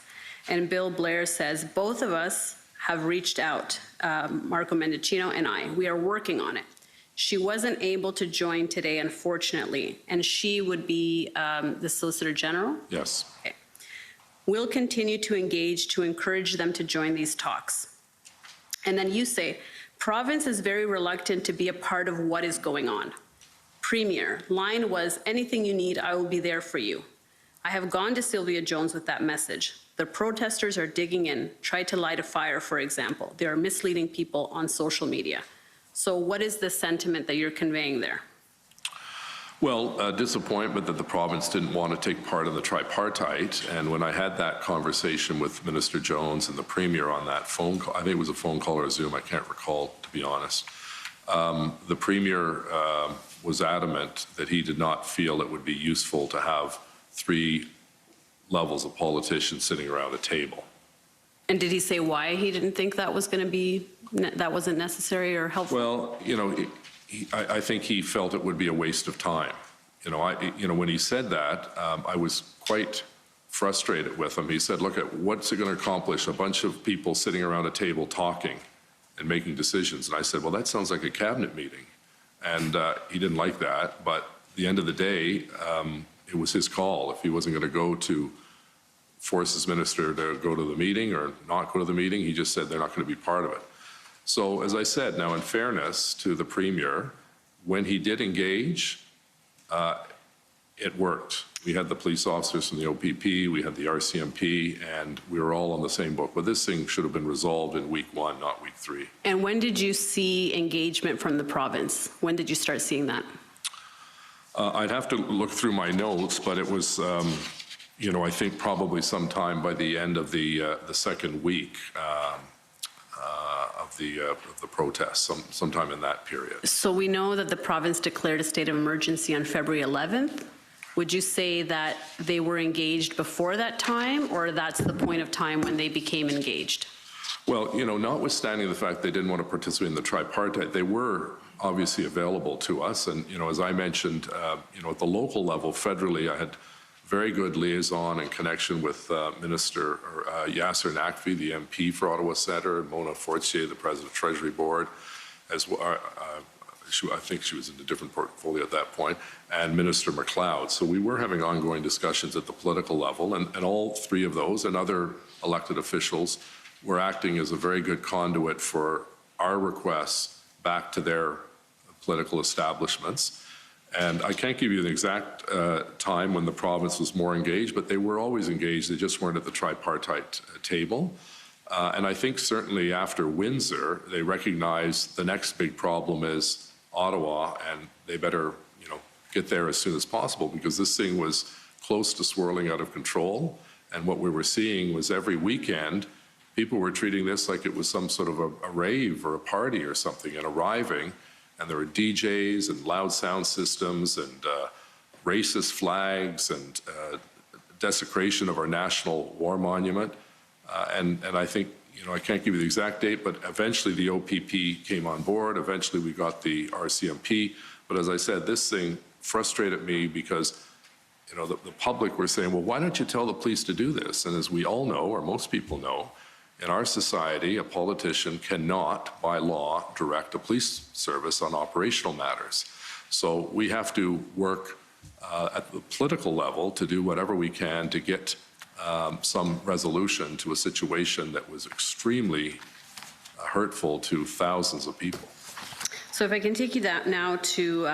And Bill Blair says, both of us have reached out, Marco Mendicino and I. We are working on it. She wasn't able to join today, unfortunately, and she would be the Solicitor General? Yes. Okay. We'll continue to engage to encourage them to join these talks. And then you say, province is very reluctant to be a part of what is going on. Premier, line was, anything you need, I will be there for you. I have gone to Sylvia Jones with that message. The protesters are digging in, try to light a fire, for example. They are misleading people on social media. So what is the sentiment that you're conveying there? Well, disappointment that the province didn't want to take part in the tripartite. And when I had that conversation with Minister Jones and the Premier on that phone call, I think it was a phone call or a Zoom, I can't recall, to be honest. The Premier was adamant that he did not feel it would be useful to have 3 levels of politicians sitting around a table. And did he say why he didn't think that was going to be, that wasn't necessary or helpful? Well, you know, I think he felt it would be a waste of time. You know, when he said that, I was quite frustrated with him. He said, look, what's it going to accomplish? A bunch of people sitting around a table talking and making decisions. And I said, well, that sounds like a cabinet meeting. And he didn't like that. But at the end of the day, it was his call. If he wasn't going to go to force his minister to go to the meeting or not go to the meeting, he just said they're not going to be part of it. So as I said, now in fairness to the Premier, when he did engage, it worked. We had the police officers from the OPP, we had the RCMP, and we were all on the same book. But this thing should have been resolved in week 1, not week 3. And when did you see engagement from the province? When did you start seeing that? I'd have to look through my notes, but it was, you know, I think probably sometime by the end of the second week of the protests, sometime in that period. So we know that the province declared a state of emergency on February 11th. Would you say that they were engaged before that time, or that's the point of time when they became engaged? Well, you know, notwithstanding the fact they didn't want to participate in the tripartite, they were obviously available to us. And, you know, as I mentioned, you know, at the local level, federally, I had very good liaison and connection with Minister Yasser Naqvi, the MP for Ottawa Centre, and Mona Fortier, the President of Treasury Board, as well. I think she was in a different portfolio at that point, and Minister MacLeod. So we were having ongoing discussions at the political level, and all 3 of those and other elected officials were acting as a very good conduit for our requests back to their political establishments. And I can't give you an exact time when the province was more engaged, but they were always engaged. They just weren't at the tripartite table. And I think certainly after Windsor, they recognized the next big problem is Ottawa, and they better, you know, get there as soon as possible, because this thing was close to swirling out of control. And what we were seeing was every weekend, people were treating this like it was some sort of a rave or a party or something, and arriving, and there were DJs and loud sound systems and racist flags and desecration of our national war monument. And I think, you know, I can't give you the exact date, but eventually the OPP came on board. Eventually we got the RCMP. But as I said, this thing frustrated me because, you know, the public were saying, well, why don't you tell the police to do this? And as we all know, or most people know, in our society, a politician cannot, by law, direct a police service on operational matters. So we have to work at the political level to do whatever we can to get some resolution to a situation that was extremely hurtful to thousands of people. So if I can take you that now to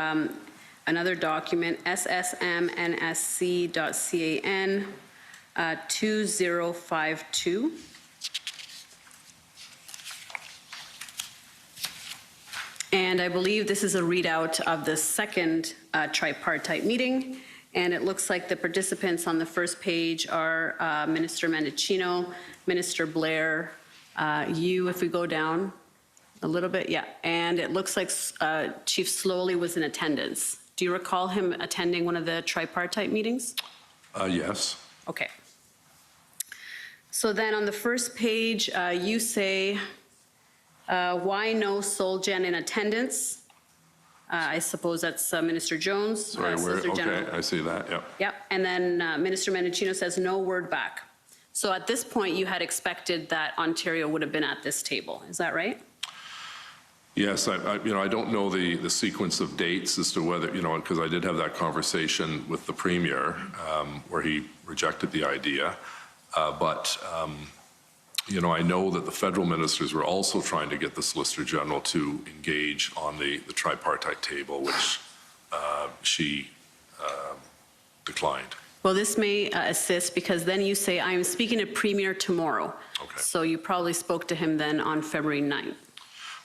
another document, SSMNSC.CAN 2052. And I believe this is a readout of the second tripartite meeting. And it looks like the participants on the first page are Minister Mendicino, Minister Blair, you, if we go down a little bit, yeah. And it looks like Chief Slowly was in attendance. Do you recall him attending one of the tripartite meetings? Yes. Okay. So then on the first page, you say, why no Solgen in attendance? I suppose that's Minister Jones. Sorry, where? Okay, I see that, yep. Yep, and then Minister Mendicino says no word back. So at this point, you had expected that Ontario would have been at this table, is that right? Yes, I don't know the sequence of dates as to whether, because I did have that conversation with the Premier where he rejected the idea. But I know that the federal ministers were also trying to get the Solicitor General to engage on the tripartite table, which she declined. Well, this may assist because then you say, I am speaking to Premier tomorrow. Okay. So you probably spoke to him then on February 9th.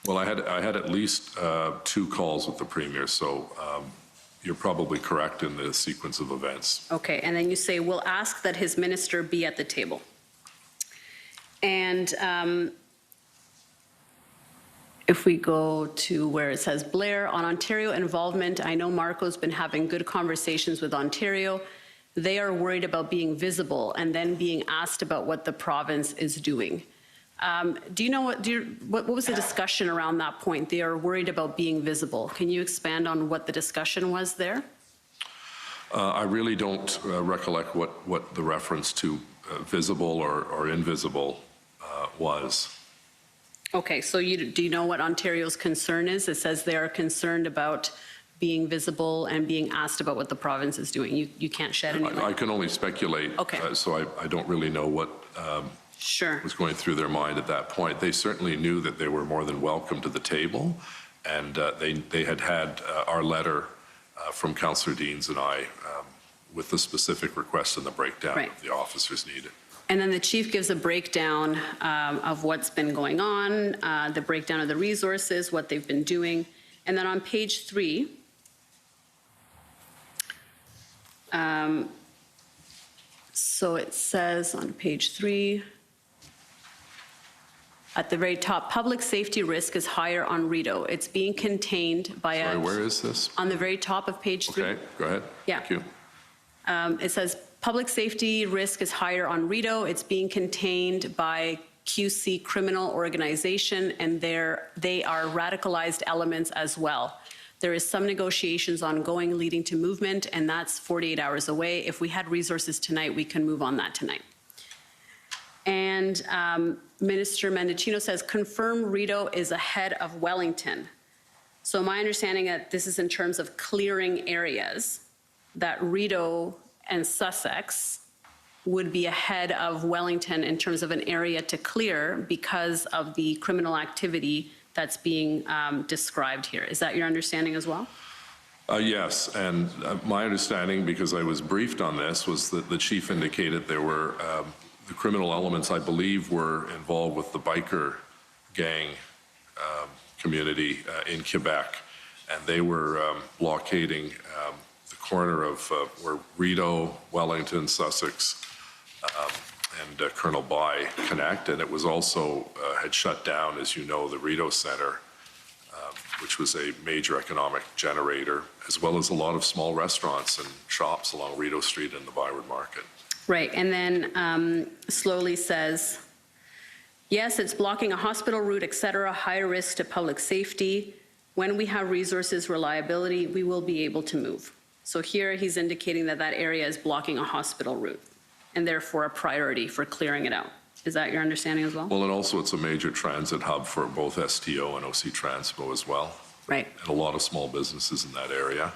Well, I had at least 2 calls with the Premier, so you're probably correct in the sequence of events. Okay, and then you say, we'll ask that his minister be at the table. And if we go to where it says Blair, on Ontario involvement, I know Marco's been having good conversations with Ontario. They are worried about being visible and then being asked about what the province is doing. Do you know what was the discussion around that point? They are worried about being visible. Can you expand on what the discussion was there? I really don't recollect what the reference to visible or invisible was. Okay, so do you know what Ontario's concern is? It says they are concerned about being visible and being asked about what the province is doing. You can't shed any light? I can only speculate, okay. So I don't really know what sure. was going through their mind at that point. They certainly knew that they were more than welcome to the table, and they had our letter from Councillor Deans and I with the specific request and the breakdown right. of the officers needed. And then the chief gives a breakdown of what's been going on, the breakdown of the resources, what they've been doing. And then on page 3, so it says on page 3, at the very top, public safety risk is higher on Rideau. It's being contained by Sorry, where is this? On the very top of page 3. Okay, go ahead. Yeah. Thank you. It says public safety risk is higher on Rideau. It's being contained by QC criminal organization, and they are radicalized elements as well. There is some negotiations ongoing leading to movement, and that's 48 hours away. If we had resources tonight, we can move on that tonight. And Minister Mendicino says, confirm Rideau is ahead of Wellington. So my understanding that this is in terms of clearing areas, that Rideau and Sussex would be ahead of Wellington in terms of an area to clear because of the criminal activity that's being described here. Is that your understanding as well? Yes, and my understanding, because I was briefed on this, was that the chief indicated there were the criminal elements, I believe, were involved with the biker gang community in Quebec, and they were blockading the corner of where Rideau, Wellington, Sussex, and Colonel By connect, and it was also had shut down, as you know, the Rideau Centre, which was a major economic generator, as well as a lot of small restaurants and shops along Rideau Street and the Byward Market. Right, and then Slowly says, yes, it's blocking a hospital route, et cetera, high risk to public safety. When we have resources, reliability, we will be able to move. So here he's indicating that that area is blocking a hospital route and therefore a priority for clearing it out. Is that your understanding as well? Well, and also it's a major transit hub for both STO and OC Transpo as well. Right. and a lot of small businesses in that area.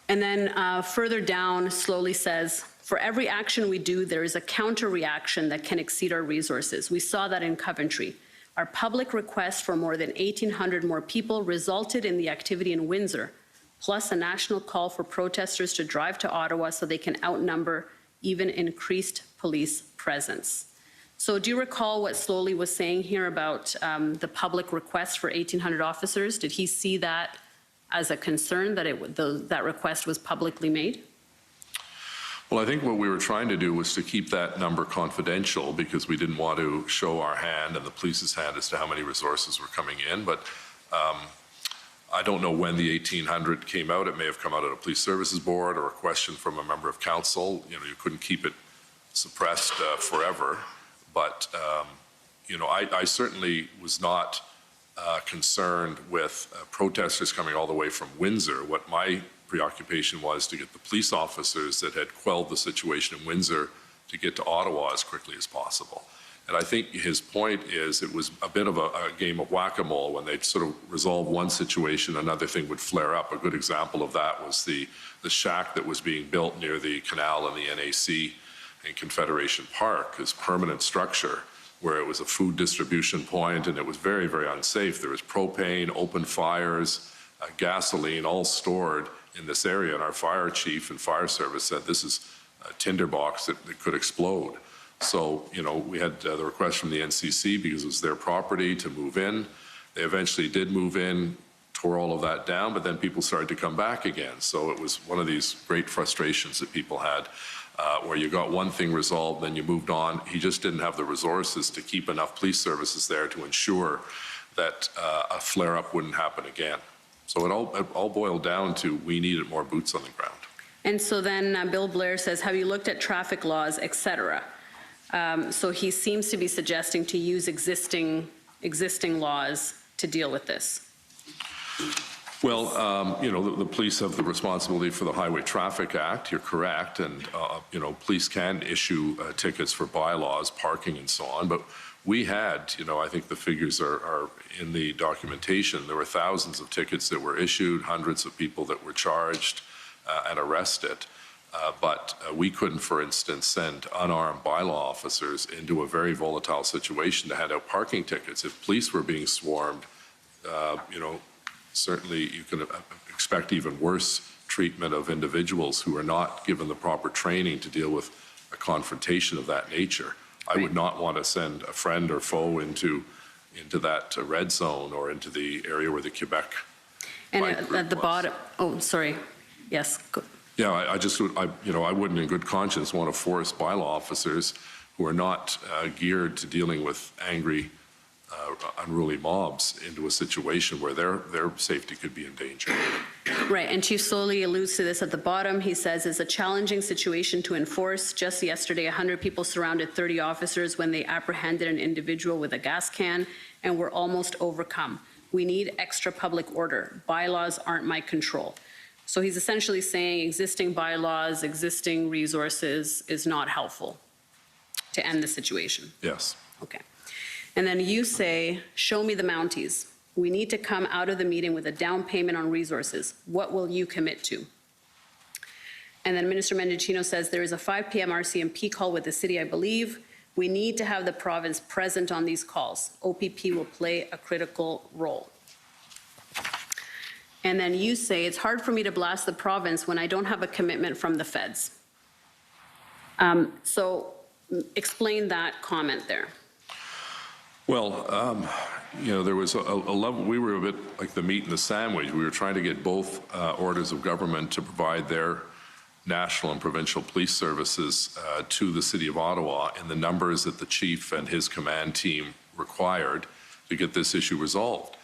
And then further down slowly says, for every action we do, there is a counter reaction that can exceed our resources. We saw that in Coventry. Our public request for more than 1,800 more people resulted in the activity in Windsor, plus a national call for protesters to drive to Ottawa so they can outnumber even increased police presence. So do you recall what Slowly was saying here about the public request for 1,800 officers? Did he see that as a concern that that request was publicly made? Well, I think what we were trying to do was to keep that number confidential because we didn't want to show our hand and the police's hand as to how many resources were coming in. But I don't know when the 1,800 came out. It may have come out at a police services board or a question from a member of council. You know, you couldn't keep it suppressed forever. But, you know, I certainly was not concerned with protesters coming all the way from Windsor. What my preoccupation was to get the police officers that had quelled the situation in Windsor to get to Ottawa as quickly as possible. And I think his point is it was a bit of a game of whack-a-mole. When they'd sort of resolve one situation, another thing would flare up. A good example of that was the shack that was being built near the canal and the NAC in Confederation Park, this permanent structure where it was a food distribution point and it was very, very unsafe. There was propane, open fires, gasoline, all stored in this area. And our fire chief and fire service said this is a tinderbox that could explode. So, you know, we had the request from the NCC because it was their property to move in. They eventually did move in, tore all of that down, but then people started to come back again. So it was one of these great frustrations that people had where you got one thing resolved, then you moved on. He just didn't have the resources to keep enough police services there to ensure that a flare-up wouldn't happen again. So it all boiled down to we needed more boots on the ground. And so then Bill Blair says, have you looked at traffic laws, et cetera? So he seems to be suggesting to use existing laws to deal with this. Well, you know, the police have the responsibility for the Highway Traffic Act. You're correct. And, you know, police can issue tickets for bylaws, parking and so on. But we had, you know, I think the figures are in the documentation. There were thousands of tickets that were issued, hundreds of people that were charged and arrested. But we couldn't, for instance, send unarmed bylaw officers into a very volatile situation to hand out parking tickets. If police were being swarmed, you know, certainly you can expect even worse treatment of individuals who are not given the proper training to deal with a confrontation of that nature. I would not want to send a friend or foe into that red zone or into the area where the Quebec And at the bottom, oh, sorry. Yes. Go. Yeah, I wouldn't in good conscience want to force bylaw officers who are not geared to dealing with angry, unruly mobs into a situation where their safety could be in danger. Right, and Chief Slowly alludes to this at the bottom. He says it's a challenging situation to enforce. Just yesterday, 100 people surrounded 30 officers when they apprehended an individual with a gas can and were almost overcome. We need extra public order. Bylaws aren't my control. So he's essentially saying existing bylaws, existing resources is not helpful to end the situation. Yes. Okay. And then you say, show me the Mounties. We need to come out of the meeting with a down payment on resources. What will you commit to? And then Minister Mendicino says there is a 5 p.m. RCMP call with the city, I believe. We need to have the province present on these calls. OPP will play a critical role. And then you say, it's hard for me to blast the province when I don't have a commitment from the feds. So explain that comment there. Well, you know, there was a level, we were a bit like the meat and the sandwich. We were trying to get both orders of government to provide their national and provincial police services to the City of Ottawa in the numbers that the chief and his command team required to get this issue resolved.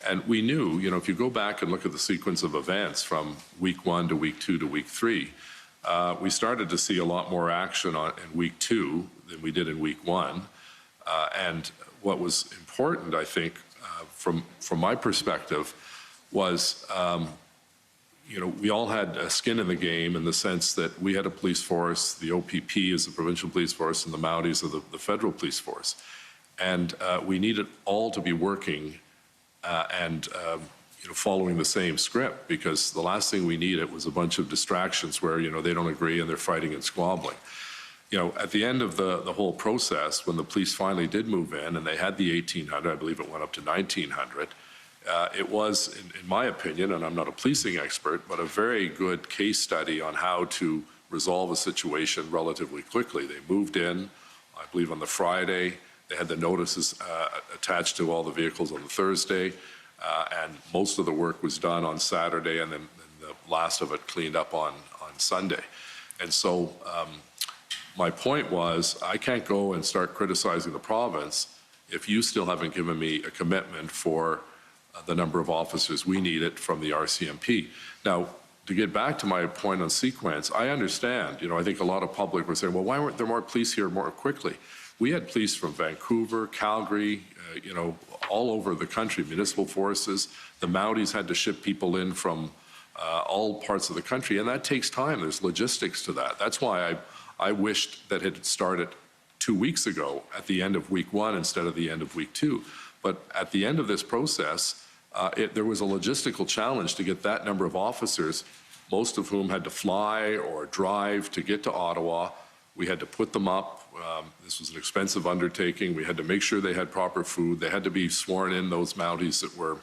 And we knew, you know, if you go back and look at the sequence of events from week 1 to week 2 to week 3, we started to see a lot more action in week 2 than we did in week 1. And what was important, I think, from my perspective, was, you know, we all had a skin in the game in the sense that we had a police force, the OPP is the provincial police force, and the Mounties are the federal police force. And we needed all to be working and, following the same script, because the last thing we needed was a bunch of distractions where, they don't agree and they're fighting and squabbling. At the end of the whole process, when the police finally did move in and they had the 1,800, I believe it went up to 1,900, it was, in my opinion, and I'm not a policing expert, but a very good case study on how to resolve a situation relatively quickly. They moved in, I believe, on the Friday. They had the notices attached to all the vehicles on the Thursday, and most of the work was done on Saturday, and then the last of it cleaned up on Sunday. And so my point was, I can't go and start criticizing the province if you still haven't given me a commitment for the number of officers we needed from the RCMP. Now, to get back to my point on sequence, I understand, I think a lot of public were saying, well, why weren't there more police here more quickly? We had police from Vancouver, Calgary, all over the country, municipal forces. The Mounties had to ship people in from all parts of the country, and that takes time. There's logistics to that. That's why I wished that it had started 2 weeks ago at the end of week 1 instead of the end of week 2. But at the end of this process, there was a logistical challenge to get that number of officers, most of whom had to fly or drive to get to Ottawa. We had to put them up. This was an expensive undertaking. We had to make sure they had proper food. They had to be sworn in, those Mounties that were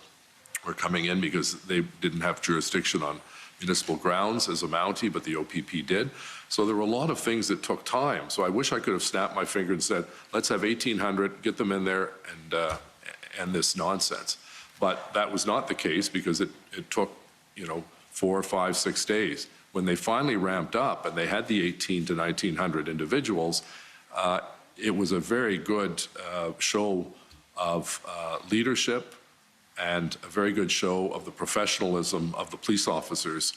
coming in, because they didn't have jurisdiction on municipal grounds as a Mountie, but the OPP did. So there were a lot of things that took time. So I wish I could have snapped my finger and said, let's have 1,800, get them in there, and end this nonsense. But that was not the case, because it took, 4, 5, 6 days. When they finally ramped up and they had the 1,800 to 1,900 individuals, it was a very good show of leadership and a very good show of the professionalism of the police officers.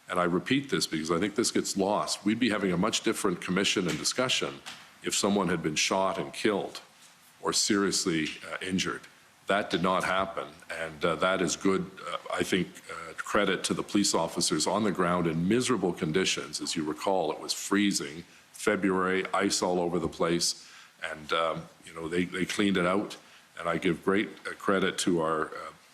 And I repeat this because I think this gets lost. We'd be having a much different commission and discussion if someone had been shot and killed or seriously injured. That did not happen, and that is good, I think, credit to the police officers on the ground in miserable conditions. As you recall, it was freezing, February, ice all over the place, and they cleaned it out. And I give great credit to our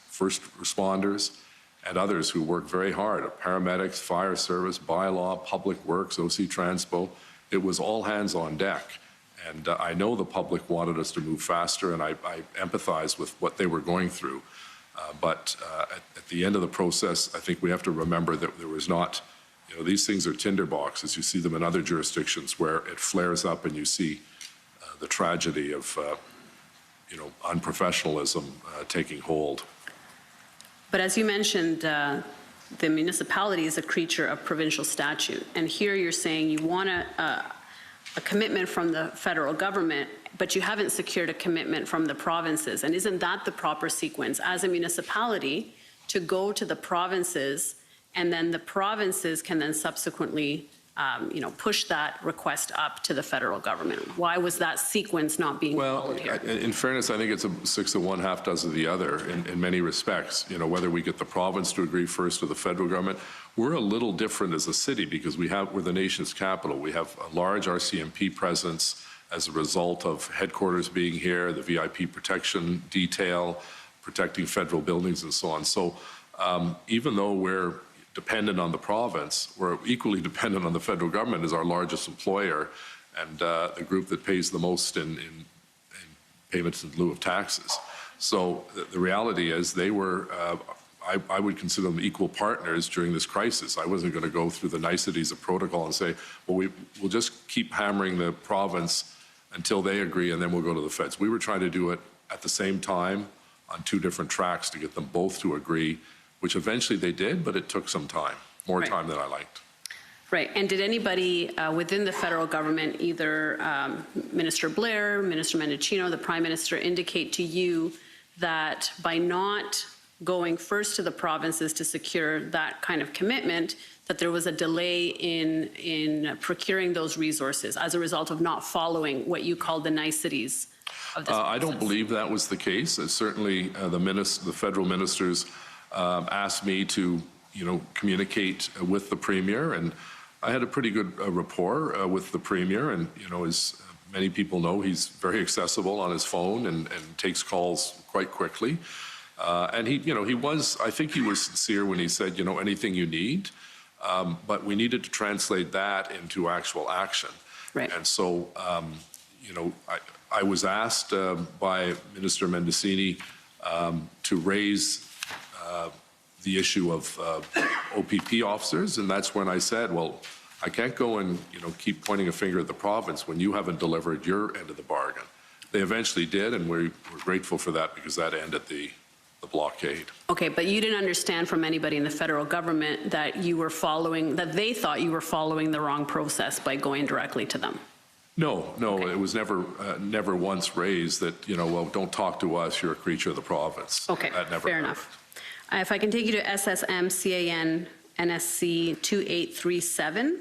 first responders and others who worked very hard, paramedics, fire service, bylaw, public works, OC Transpo. It was all hands on deck. And I know the public wanted us to move faster, and I empathize with what they were going through. But at the end of the process, I think we have to remember that there was not, these things are tinderboxes. You see them in other jurisdictions where it flares up and you see the tragedy of, unprofessionalism taking hold. But as you mentioned, the municipality is a creature of provincial statute. And here you're saying you want a commitment from the federal government, but you haven't secured a commitment from the provinces. And isn't that the proper sequence as a municipality to go to the provinces, and then the provinces can then subsequently push that request up to the federal government? Why was that sequence not being followed here? In fairness, I think it's a 6 of one, half dozen of the other in many respects. Whether we get the province to agree first or the federal government, we're a little different as a city because we're the nation's capital. We have a large RCMP presence as a result of headquarters being here, the VIP protection detail, protecting federal buildings and so on. So even though we're dependent on the province, we're equally dependent on the federal government as our largest employer and the group that pays the most in payments in lieu of taxes. So the reality is they were, I would consider them equal partners during this crisis. I wasn't going to go through the niceties of protocol and say, well, we'll just keep hammering the province until they agree and then we'll go to the feds. We were trying to do it at the same time on 2 different tracks to get them both to agree, which eventually they did, but it took some time, more time than I liked. Right, and did anybody within the federal government, either Minister Blair, Minister Mendicino, the Prime Minister, indicate to you that by not going first to the provinces to secure that kind of commitment, that there was a delay in procuring those resources as a result of not following what you call the niceties of this process? I don't believe that was the case. Certainly the federal ministers asked me to, communicate with the Premier, and I had a pretty good rapport with the Premier, and, as many people know, he's very accessible on his phone and takes calls quite quickly. And he was, I think he was sincere when he said, anything you need, but we needed to translate that into actual action. Right. And so, I was asked by Minister Mendicini to raise the issue of OPP officers, and that's when I said, well, I can't go and keep pointing a finger at the province when you haven't delivered your end of the bargain. They eventually did, and we're grateful for that because that ended the blockade. Okay, but you didn't understand from anybody in the federal government that that they thought you were following the wrong process by going directly to them? No, Okay. It was never once raised that, well, don't talk to us, you're a creature of the province. Okay, That never fair happened. enough. If I can take you to SSM CAN NSC 2837.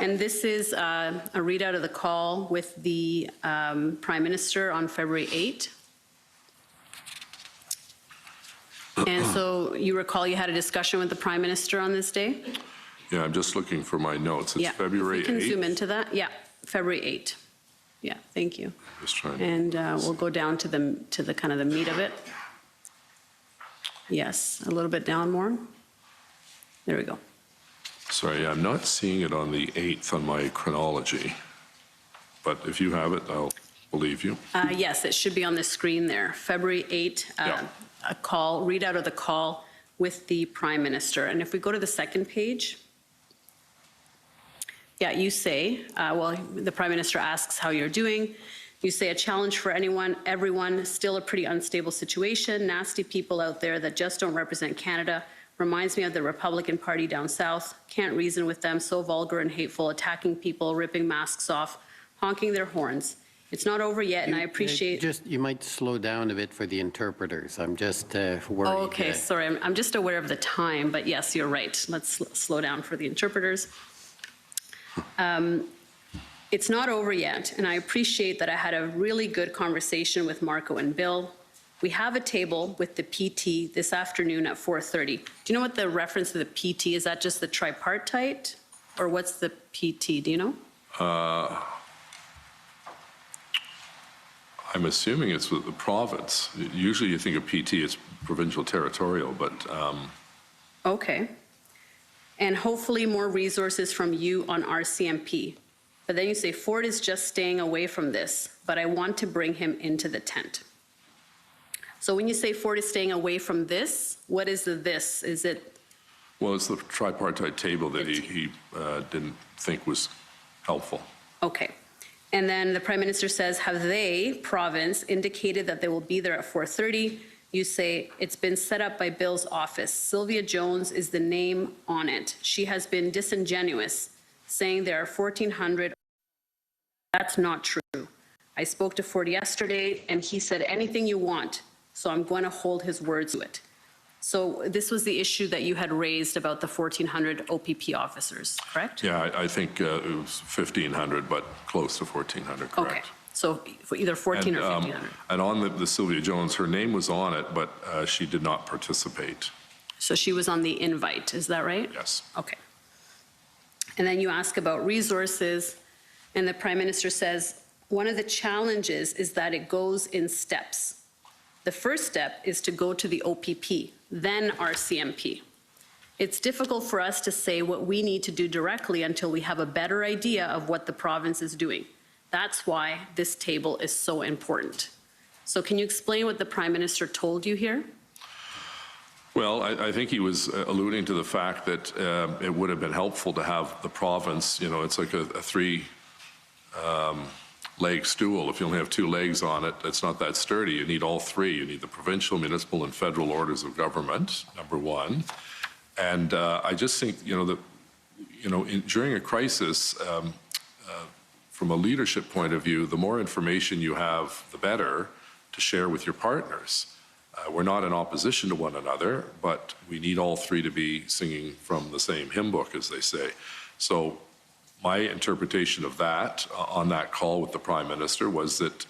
And this is a readout of the call with the Prime Minister on February 8. And so you recall you had a discussion with the Prime Minister on this day? Yeah, I'm just looking for my notes. It's Yeah. February 8th. If you can zoom into that. Yeah, February 8. Yeah, thank you. Just trying. And we'll go down to the kind of the meat of it. Yes, a little bit down more. There we go. Sorry, I'm not seeing it on the 8th on my chronology, but if you have it, I'll believe you. Yes, it should be on the screen there. February 8, Yeah. a call, readout of the call with the Prime Minister. And if we go to the second page, yeah, you say, the Prime Minister asks how you're doing. You say, a challenge for everyone, still a pretty unstable situation, nasty people out there that just don't represent Canada. Reminds me of the Republican Party down south. Can't reason with them, so vulgar and hateful, attacking people, ripping masks off, honking their horns. It's not over yet, and I appreciate... You might slow down a bit for the interpreters. I'm just worried. Oh, okay, sorry, I'm just aware of the time, but yes, you're right. Let's slow down for the interpreters. It's not over yet, and I appreciate that I had a really good conversation with Marco and Bill. We have a table with the PT this afternoon at 4:30. Do you know what the reference to the PT is? That just the tripartite, or what's the PT? Do you know? I'm assuming it's with the province. Usually you think of PT, it's provincial territorial, but... Okay. And hopefully more resources from you on RCMP. But then you say, Ford is just staying away from this, but I want to bring him into the tent. So when you say Ford is staying away from this, what is the this? Is it? Well, it's the tripartite table that he didn't think was helpful. Okay. And then the Prime Minister says, have they, province, indicated that they will be there at 4:30? You say, it's been set up by Bill's office. Sylvia Jones is the name on it. She has been disingenuous, saying there are 1,400. That's not true. I spoke to Ford yesterday, and he said, anything you want. So I'm going to hold his words to it. So this was the issue that you had raised about the 1,400 OPP officers, correct? Yeah, I think it was 1,500, but close to 1,400, correct. Okay, so for either 1,400 or 1,500. And on the Sylvia Jones, her name was on it, but she did not participate. So she was on the invite, is that right? Yes. Okay. And then you ask about resources, and the Prime Minister says, one of the challenges is that it goes in steps. The first step is to go to the OPP, then RCMP. It's difficult for us to say what we need to do directly until we have a better idea of what the province is doing. That's why this table is so important. So can you explain what the Prime Minister told you here? Well, I think he was alluding to the fact that it would have been helpful to have the province, it's like a three-leg stool. If you only have two legs on it, it's not that sturdy. You need all three. You need the provincial, municipal, and federal orders of government, number one. And I just think, during a crisis, from a leadership point of view, the more information you have, the better to share with your partners. We're not in opposition to one another, but we need all three to be singing from the same hymn book, as they say. So my interpretation of that on that call with the Prime Minister was that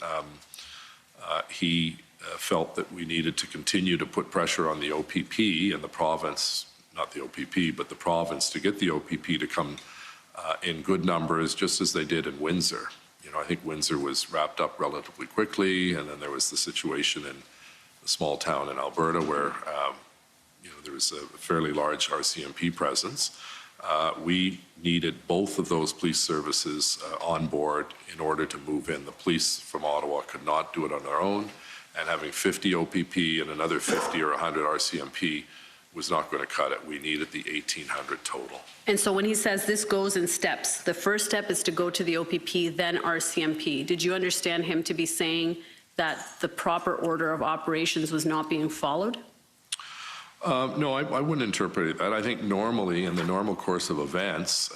he felt that we needed to continue to put pressure on the OPP and the province, not the OPP, but the province, to get the OPP to come in good numbers, just as they did in Windsor. I think Windsor was wrapped up relatively quickly, and then there was the situation in a small town in Alberta where there was a fairly large RCMP presence. We needed both of those police services on board in order to move in. The police from Ottawa could not do it on their own, and having 50 OPP and another 50 or 100 RCMP was not going to cut it. We needed the 1,800 total. And so when he says this goes in steps, the first step is to go to the OPP, then RCMP. Did you understand him to be saying that the proper order of operations was not being followed? No, I wouldn't interpret it that. I think normally, in the normal course of events,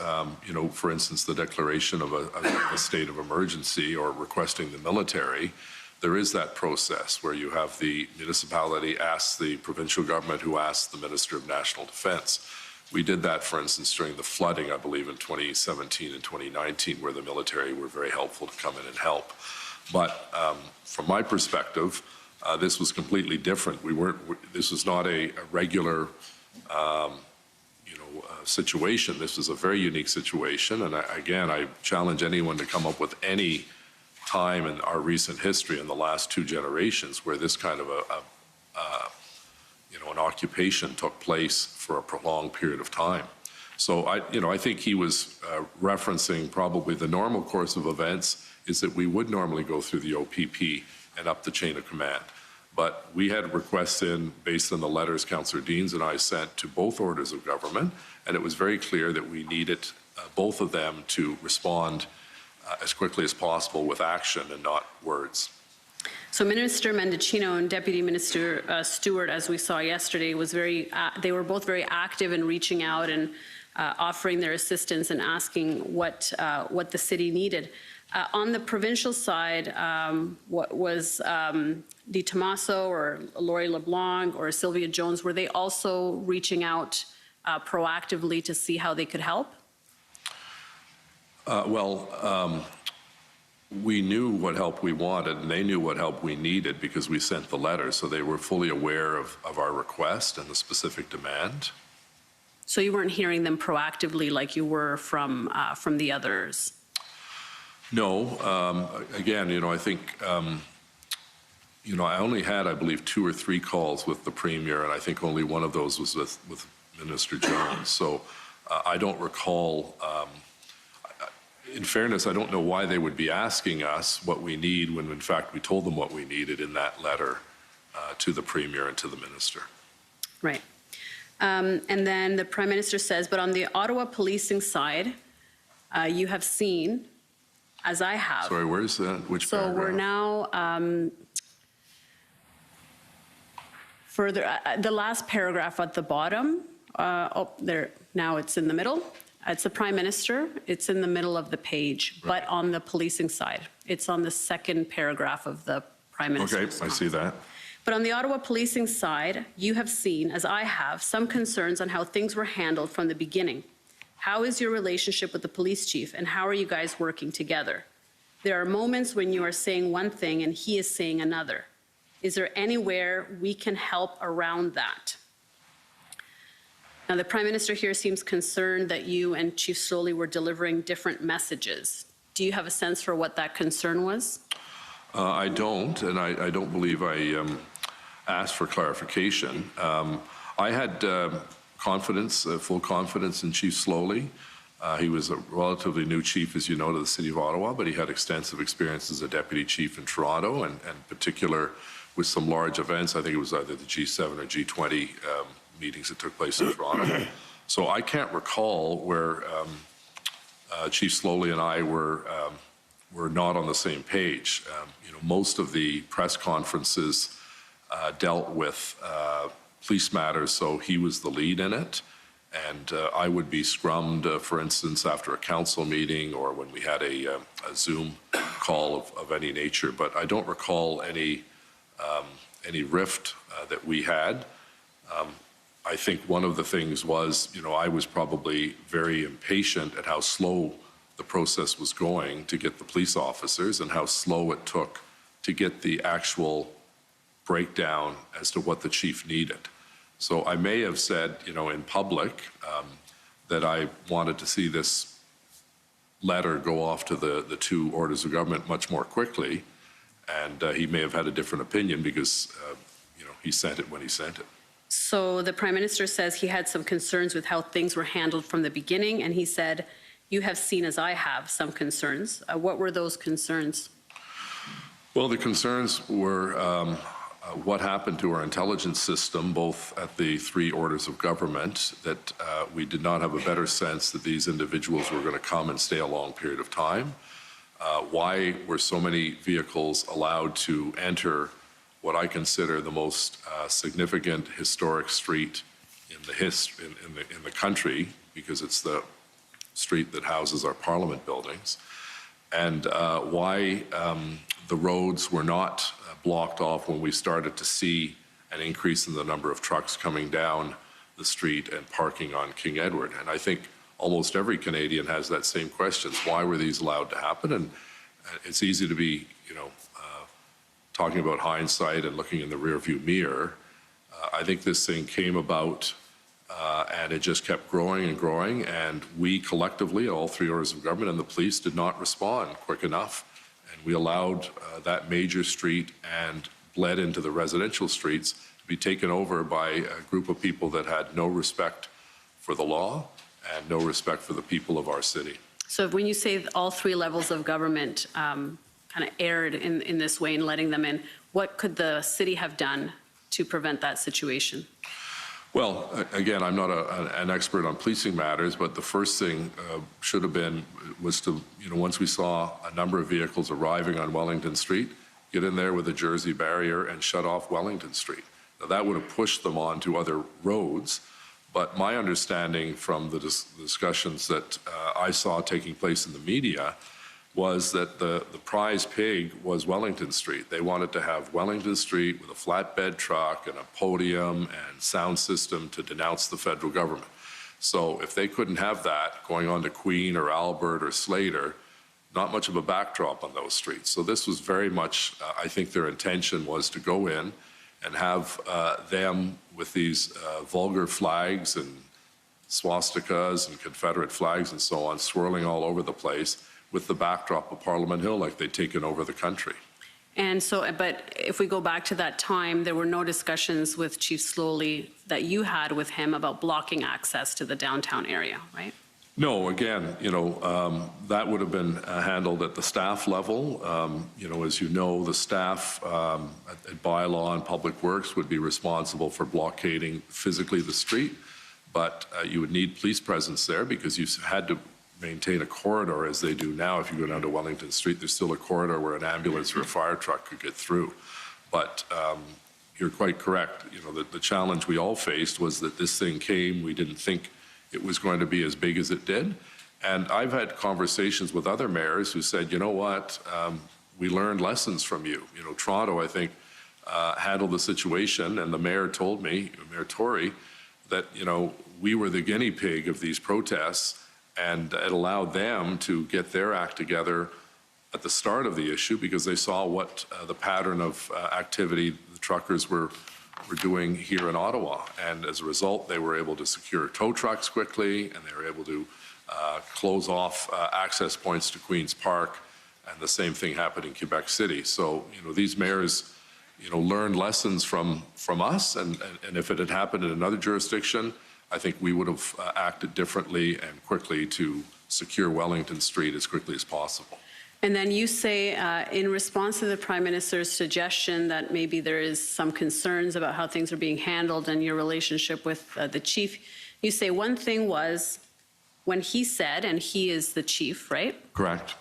for instance, the declaration of a state of emergency or requesting the military, there is that process where you have the municipality ask the provincial government, who asks the Minister of National Defence. We did that, for instance, during the flooding, I believe, in 2017 and 2019, where the military were very helpful to come in and help. But from my perspective, this was completely different. This was not a regular, situation. This was a very unique situation. And I challenge anyone to come up with any time in our recent history in the last two generations where this kind of an occupation took place for a prolonged period of time. So I think he was referencing probably the normal course of events is that we would normally go through the OPP and up the chain of command. But we had requests in based on the letters Councillor Deans and I sent to both orders of government, and it was very clear that we needed both of them to respond as quickly as possible with action and not words. So Minister Mendicino and Deputy Minister Stewart, as we saw yesterday, they were both very active in reaching out and offering their assistance and asking what the city needed. On the provincial side, what was Di Tommaso or Lori LeBlanc or Sylvia Jones, were they also reaching out proactively to see how they could help? We knew what help we wanted, and they knew what help we needed because we sent the letter, so they were fully aware of our request and the specific demand. So you weren't hearing them proactively like you were from the others? No. Again, I think, I only had, I believe, 2 or 3 calls with the Premier, and I think only one of those was with Minister Jones. So I don't recall. In fairness, I don't know why they would be asking us what we need when, in fact, we told them what we needed in that letter to the Premier and to the Minister. Right. And then the Prime Minister says, but on the Ottawa policing side, you have seen, as I have. Sorry, where's that? Which paragraph? So we're now further, the last paragraph at the bottom. There, now it's in the middle. It's the Prime Minister. It's in the middle of the page, right. But on the policing side, it's on the second paragraph of the Prime Minister's Okay, I see that. But on the Ottawa policing side, you have seen, as I have, some concerns on how things were handled from the beginning. How is your relationship with the police chief, and how are you guys working together? There are moments when you are saying one thing and he is saying another. Is there anywhere we can help around that? Now, the Prime Minister here seems concerned that you and Chief Slowly were delivering different messages. Do you have a sense for what that concern was? I don't, and I don't believe I asked for clarification. I had full confidence in Chief Slowly. He was a relatively new chief, as you know, to the City of Ottawa, but he had extensive experience as a deputy chief in Toronto, and in particular with some large events. I think it was either the G7 or G20 meetings that took place in Toronto. So I can't recall where Chief Slowly and I were not on the same page. Most of the press conferences dealt with police matters, so he was the lead in it. And I would be scrummed, for instance, after a council meeting or when we had a Zoom call of any nature. But I don't recall any rift that we had. I think one of the things was, I was probably very impatient at how slow the process was going to get the police officers and how slow it took to get the actual breakdown as to what the chief needed. So I may have said, in public that I wanted to see this letter go off to the 2 orders of government much more quickly, and he may have had a different opinion because, he sent it when he sent it. So the Prime Minister says he had some concerns with how things were handled from the beginning, and he said, you have seen, as I have, some concerns. What were those concerns? Well, the concerns were what happened to our intelligence system, both at the three orders of government, that we did not have a better sense that these individuals were going to come and stay a long period of time. Why were so many vehicles allowed to enter what I consider the most significant historic street in the country, because it's the street that houses our Parliament buildings, and why the roads were not blocked off when we started to see an increase in the number of trucks coming down the street and parking on King Edward. And I think almost every Canadian has that same question. Why were these allowed to happen? And it's easy to be, talking about hindsight and looking in the rearview mirror. I think this thing came about and it just kept growing and growing, and we collectively, all three orders of government and the police, did not respond quick enough. And we allowed that major street and bled into the residential streets to be taken over by a group of people that had no respect for the law and no respect for the people of our city. So when you say all three levels of government kind of erred in this way in letting them in, what could the city have done to prevent that situation? Well, again, I'm not an expert on policing matters, but the first thing should have been was to, once we saw a number of vehicles arriving on Wellington Street, get in there with a Jersey barrier and shut off Wellington Street. Now, that would have pushed them on to other roads, but my understanding from the discussions that I saw taking place in the media was that the prize pig was Wellington Street. They wanted to have Wellington Street with a flatbed truck and a podium and sound system to denounce the federal government. So if they couldn't have that going on to Queen or Albert or Slater, not much of a backdrop on those streets. So this was very much, I think their intention was to go in and have them with these vulgar flags and swastikas and Confederate flags and so on swirling all over the place, with the backdrop of Parliament Hill, like they'd taken over the country. And so, but if we go back to that time, there were no discussions with Chief Slowly that you had with him about blocking access to the downtown area, right? No, again, that would have been handled at the staff level. As you know, the staff at bylaw and public works would be responsible for blockading physically the street, but you would need police presence there because you had to maintain a corridor as they do now. If you go down to Wellington Street, there's still a corridor where an ambulance or a fire truck could get through. But you're quite correct. The challenge we all faced was that this thing came. We didn't think it was going to be as big as it did. And I've had conversations with other mayors who said, you know what, we learned lessons from you. Toronto, I think, handled the situation, and the mayor told me, Mayor Tory, that, we were the guinea pig of these protests, and it allowed them to get their act together at the start of the issue because they saw what the pattern of activity the truckers were doing here in Ottawa. And as a result, they were able to secure tow trucks quickly, and they were able to close off access points to Queen's Park, and the same thing happened in Quebec City. So, these mayors, learned lessons from us, and if it had happened in another jurisdiction, I think we would have acted differently and quickly to secure Wellington Street as quickly as possible. And then you say, in response to the Prime Minister's suggestion that maybe there is some concerns about how things are being handled and your relationship with the chief, you say one thing was when he said, and he is the chief, right? Correct.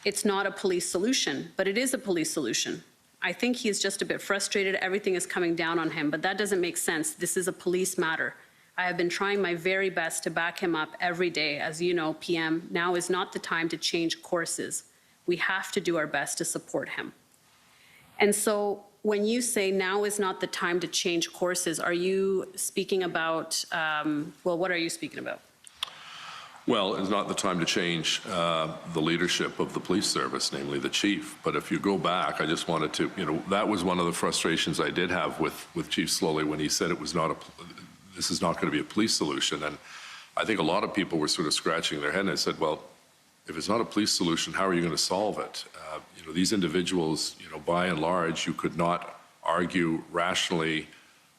It's not a police solution, but it is a police solution. I think he's just a bit frustrated. Everything is coming down on him, but that doesn't make sense. This is a police matter. I have been trying my very best to back him up every day. As you know, PM, now is not the time to change courses. We have to do our best to support him. And so when you say now is not the time to change courses, are you speaking about, what are you speaking about? Well, it's not the time to change the leadership of the police service, namely the chief. But if you go back, I just wanted to, that was one of the frustrations I did have with Chief Slowly when he said it was not this is not going to be a police solution. And I think a lot of people were sort of scratching their head and they said, well, if it's not a police solution, how are you going to solve it? These individuals, by and large, you could not argue rationally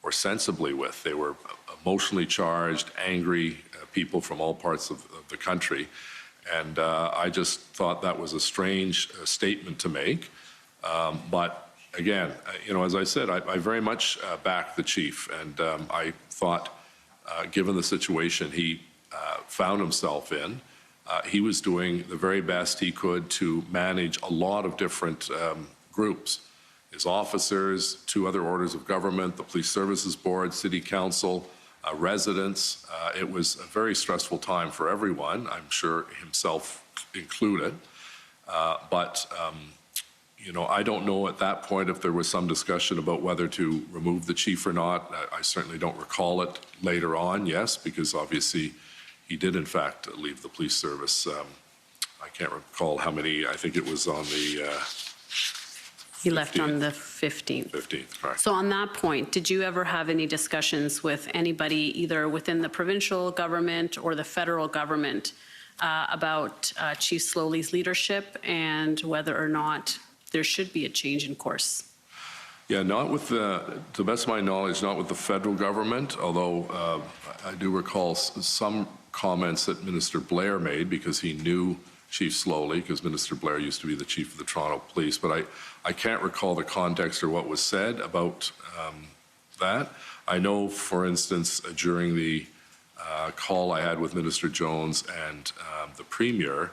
or sensibly with. They were emotionally charged, angry people from all parts of the country. And I just thought that was a strange statement to make. But again, as I said, I very much backed the chief. And I thought, given the situation he found himself in, he was doing the very best he could to manage a lot of different groups. His officers, 2 other orders of government, the Police Services Board, City Council, residents. It was a very stressful time for everyone, I'm sure himself included. But I don't know at that point if there was some discussion about whether to remove the chief or not. I certainly don't recall it later on, yes, because obviously he did in fact leave the police service. I can't recall how many, I think it was on the He left on the 15th. 15th, correct. So on that point, did you ever have any discussions with anybody, either within the provincial government or the federal government, about Chief Slowly's leadership and whether or not there should be a change in course? Yeah, not with to the best of my knowledge, not with the federal government, although I do recall some comments that Minister Blair made because he knew Chief Slowly, because Minister Blair used to be the chief of the Toronto Police, but I can't recall the context or what was said about that. I know, for instance, during the call I had with Minister Jones and the Premier,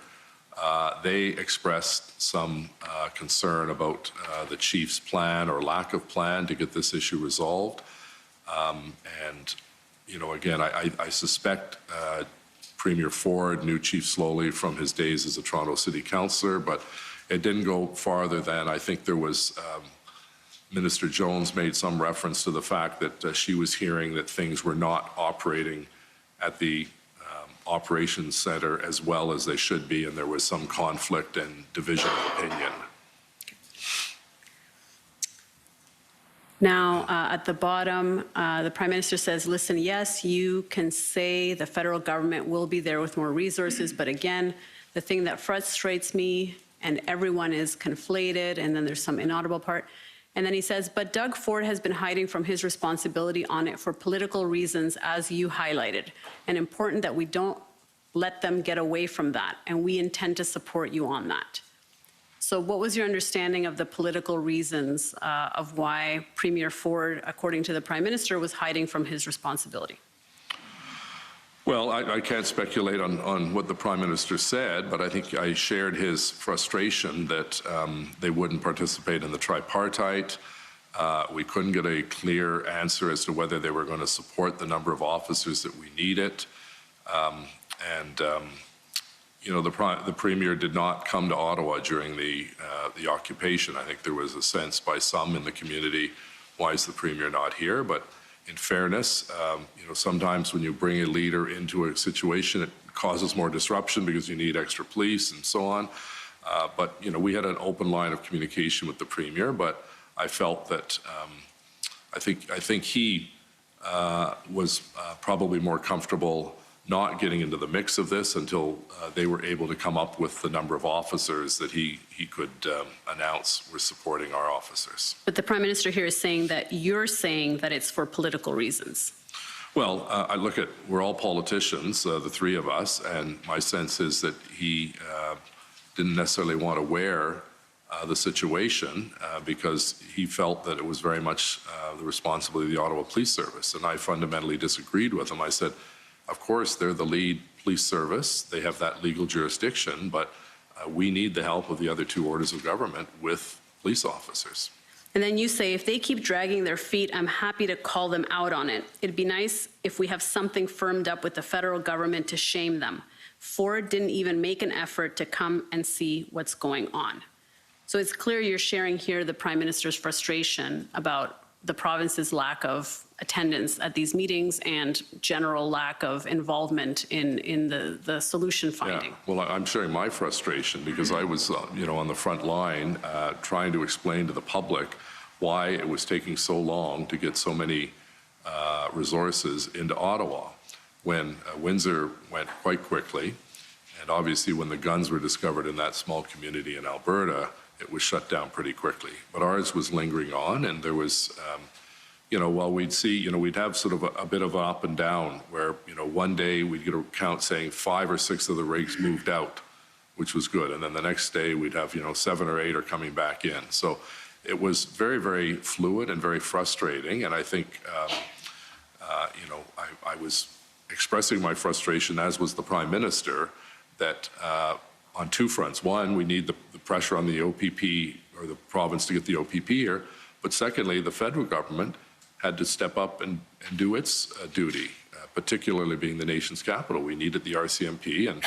they expressed some concern about the chief's plan or lack of plan to get this issue resolved. And, again, I suspect Premier Ford knew Chief Slowly from his days as a Toronto City Councillor, but it didn't go farther than I think there was Minister Jones made some reference to the fact that she was hearing that things were not operating at the operations center as well as they should be, and there was some conflict and division of opinion. Now, at the bottom, the Prime Minister says, listen, yes, you can say the federal government will be there with more resources, but again, the thing that frustrates me, and everyone is conflated, and then there's some inaudible part, and then he says, but Doug Ford has been hiding from his responsibility on it for political reasons, as you highlighted, and important that we don't let them get away from that, and we intend to support you on that. So what was your understanding of the political reasons of why Premier Ford, according to the Prime Minister, was hiding from his responsibility? Well, I can't speculate on what the Prime Minister said, but I think I shared his frustration that they wouldn't participate in the Tripartite. We couldn't get a clear answer as to whether they were going to support the number of officers that we needed. The Premier did not come to Ottawa during the occupation. I think there was a sense by some in the community, why is the Premier not here? But in fairness, sometimes when you bring a leader into a situation, it causes more disruption because you need extra police and so on. But we had an open line of communication with the Premier, but I felt that I think he was probably more comfortable not getting into the mix of this until they were able to come up with the number of officers that he could announce were supporting our officers. But the Prime Minister here is saying that you're saying that it's for political reasons. Well, we're all politicians, the three of us, and my sense is that he didn't necessarily want to wear the situation because he felt that it was very much the responsibility of the Ottawa Police Service, and I fundamentally disagreed with him. I said, of course, they're the lead police service. They have that legal jurisdiction, but we need the help of the other 2 orders of government with police officers. And then you say, if they keep dragging their feet, I'm happy to call them out on it. It'd be nice if we have something firmed up with the federal government to shame them. Ford didn't even make an effort to come and see what's going on. So it's clear you're sharing here the Prime Minister's frustration about the province's lack of attendance at these meetings and general lack of involvement in the solution finding. Yeah. Well, I'm sharing my frustration because I was, on the front line trying to explain to the public why it was taking so long to get so many resources into Ottawa when Windsor went quite quickly. And obviously when the guns were discovered in that small community in Alberta, it was shut down pretty quickly. But ours was lingering on, and there was while we'd see, we'd have sort of a bit of an up and down where, one day we'd get a count saying 5 or 6 of the rigs moved out, which was good. And then the next day we'd have, 7 or 8 are coming back in. So it was very, very fluid and very frustrating. And I think, I was expressing my frustration, as was the Prime Minister, that on 2 fronts. One, we need the pressure on the OPP or the province to get the OPP here. But secondly, the federal government had to step up and do its duty, particularly being the nation's capital. We needed the RCMP. And,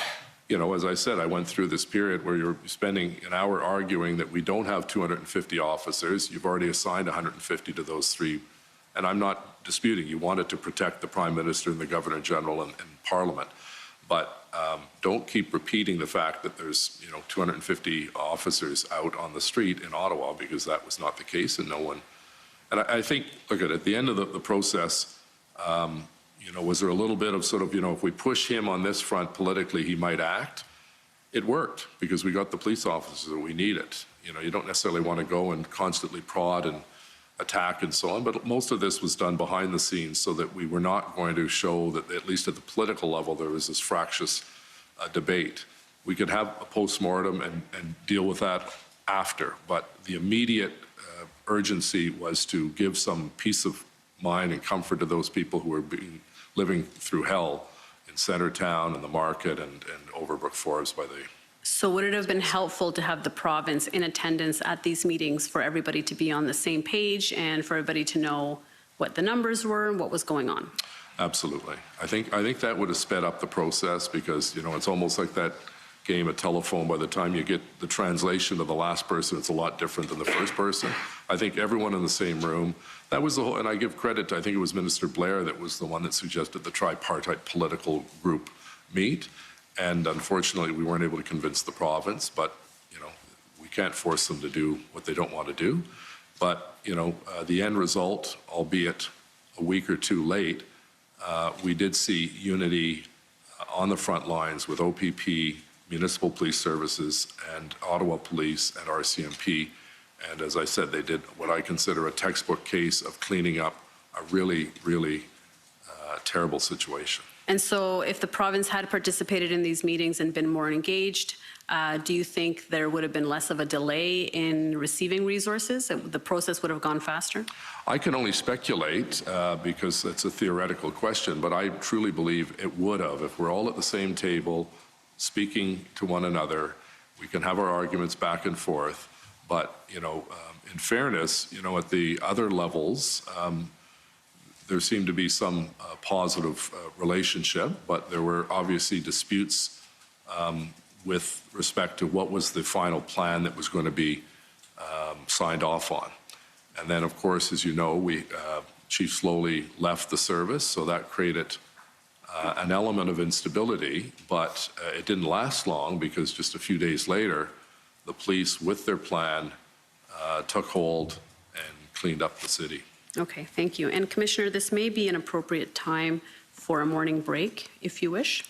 as I said, I went through this period where you're spending an hour arguing that we don't have 250 officers. You've already assigned 150 to those 3. And I'm not disputing you wanted to protect the Prime Minister and the Governor General and Parliament. But don't keep repeating the fact that there's 250 officers out on the street in Ottawa, because that was not the case, and no one. And I think, look at the end of the process, was there a little bit of sort of, if we push him on this front politically, he might act. It worked because we got the police officers that we needed. You don't necessarily want to go and constantly prod and attack and so on, but most of this was done behind the scenes so that we were not going to show that, at least at the political level, there was this fractious debate. We could have a postmortem and deal with that after, but the immediate urgency was to give some peace of mind and comfort to those people who were living through hell in Centretown and the market and Overbrook Forbes by the. So would it have been helpful to have the province in attendance at these meetings for everybody to be on the same page and for everybody to know what the numbers were and what was going on? Absolutely. I think that would have sped up the process, because, it's almost like that game of telephone. By the time you get the translation to the last person, it's a lot different than the first person. I think everyone in the same room, that was the whole, and I give credit to, I think it was Minister Blair that was the one that suggested the tripartite political group meet. And unfortunately, we weren't able to convince the province, but, we can't force them to do what they don't want to do. But, the end result, albeit a week or 2 late, we did see unity on the front lines with OPP, Municipal Police Services, and Ottawa Police and RCMP. And as I said, they did what I consider a textbook case of cleaning up a really, really terrible situation. And so if the province had participated in these meetings and been more engaged, do you think there would have been less of a delay in receiving resources? The process would have gone faster? I can only speculate because it's a theoretical question, but I truly believe it would have. If we're all at the same table, speaking to one another, we can have our arguments back and forth. But, in fairness, at the other levels, there seemed to be some positive relationship, but there were obviously disputes with respect to what was the final plan that was going to be signed off on. And then, of course, as you know, Chief Slowly left the service, so that created an element of instability, but it didn't last long, because just a few days later, the police, with their plan, took hold and cleaned up the city. Okay, thank you. And Commissioner, this may be an appropriate time for a morning break, if you wish.